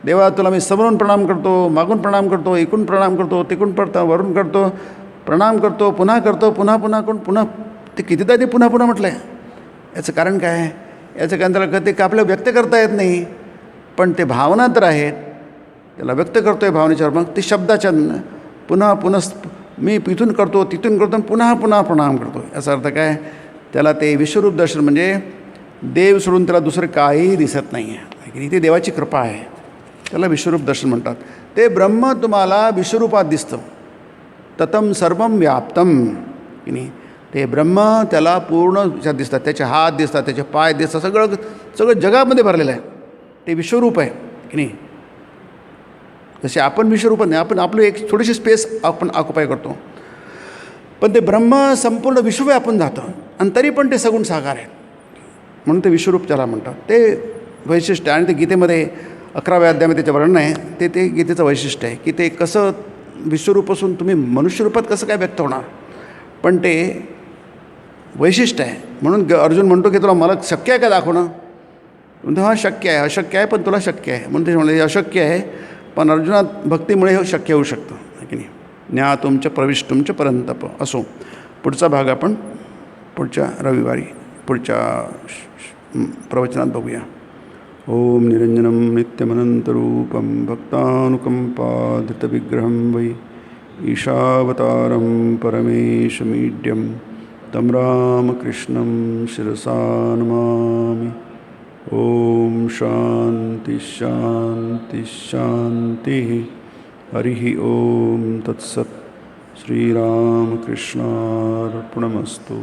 S1: देवा तुला मी समोरून प्रणाम करतो, मागून प्रणाम करतो, इकडून प्रणाम करतो, तिकडून पडतो, वरून करतो, प्रणाम करतो, पुन्हा करतो, पुन्हा करून पुन्हा. ते कितीदा ते पुन्हा म्हटलं आहे. याचं कारण काय आहे? याचं कारण त्याला ते आपल्याला व्यक्त करता येत नाही, पण ते भावना तर आहेत, त्याला व्यक्त करतो आहे भावनेच्यावर. मग ते शब्दाच्या पुन्हा मी इथून करतो, तिथून करतो, पुन्हा प्रणाम करतो. याचा अर्थ काय? त्याला ते विश्वरूप दर्शन म्हणजे देव सोडून त्याला दुसरं काहीही दिसत नाही आहे. ती देवाची कृपा आहे, त्याला विश्वरूप दर्शन म्हणतात. ते ब्रह्म तुम्हाला विश्वरूपात दिसतं. ततम सर्वम व्याप्तम की नाही. ते ब्रह्म त्याला पूर्ण ह्याच्यात दिसतात, त्याचे हात दिसतात, त्याचे पाय दिसतात, सगळं जगामध्ये भरलेलं आहे. ते विश्वरूप आहे की नाही. जसे आपण विश्वरूप नाही, आपण आपलं एक थोडीशी स्पेस आपण ऑक्युपाय करतो, पण ते ब्रह्म संपूर्ण विश्व व्यापून जातं आणि तरी पण ते सगुण साकार आहे, म्हणून ते विश्वरूप त्याला म्हणतात. ते वैशिष्ट्य आहे. आणि ते गीतेमध्ये 11व्या अध्यायामध्ये त्याचं वर्णन आहे. ते गीतेचं वैशिष्ट्य आहे की ते कसं विश्वरूप असून तुम्ही मनुष्यरूपात कसं काय व्यक्त होणार, पण ते वैशिष्ट्य आहे. म्हणून अर्जुन म्हणतो की तुला मला शक्य आहे का दाखवणं? म्हणतो हां शक्य आहे, अशक्य आहे पण तुला शक्य आहे. म्हणून ते म्हणले अशक्य आहे पण अर्जुनात भक्तीमुळे हे शक्य होऊ शकतं की नाही. ज्ञातुमच प्रविष्टुमच परंतप. असो, पुढचा भाग आपण पुढच्या रविवारी पुढच्या प्रवचनात बघूया. ओम निरंजनम नित्यमनंतरूपम भक्तानुकंपाधृतविग्रहं वै ईशावतारं परमेशमीड्यं तं रामकृष्णं शिरसा नमामि. ओम शांति शांति शांति. हरिः ओम तत्सत्. श्रीरामकृष्णार्पणमस्तु.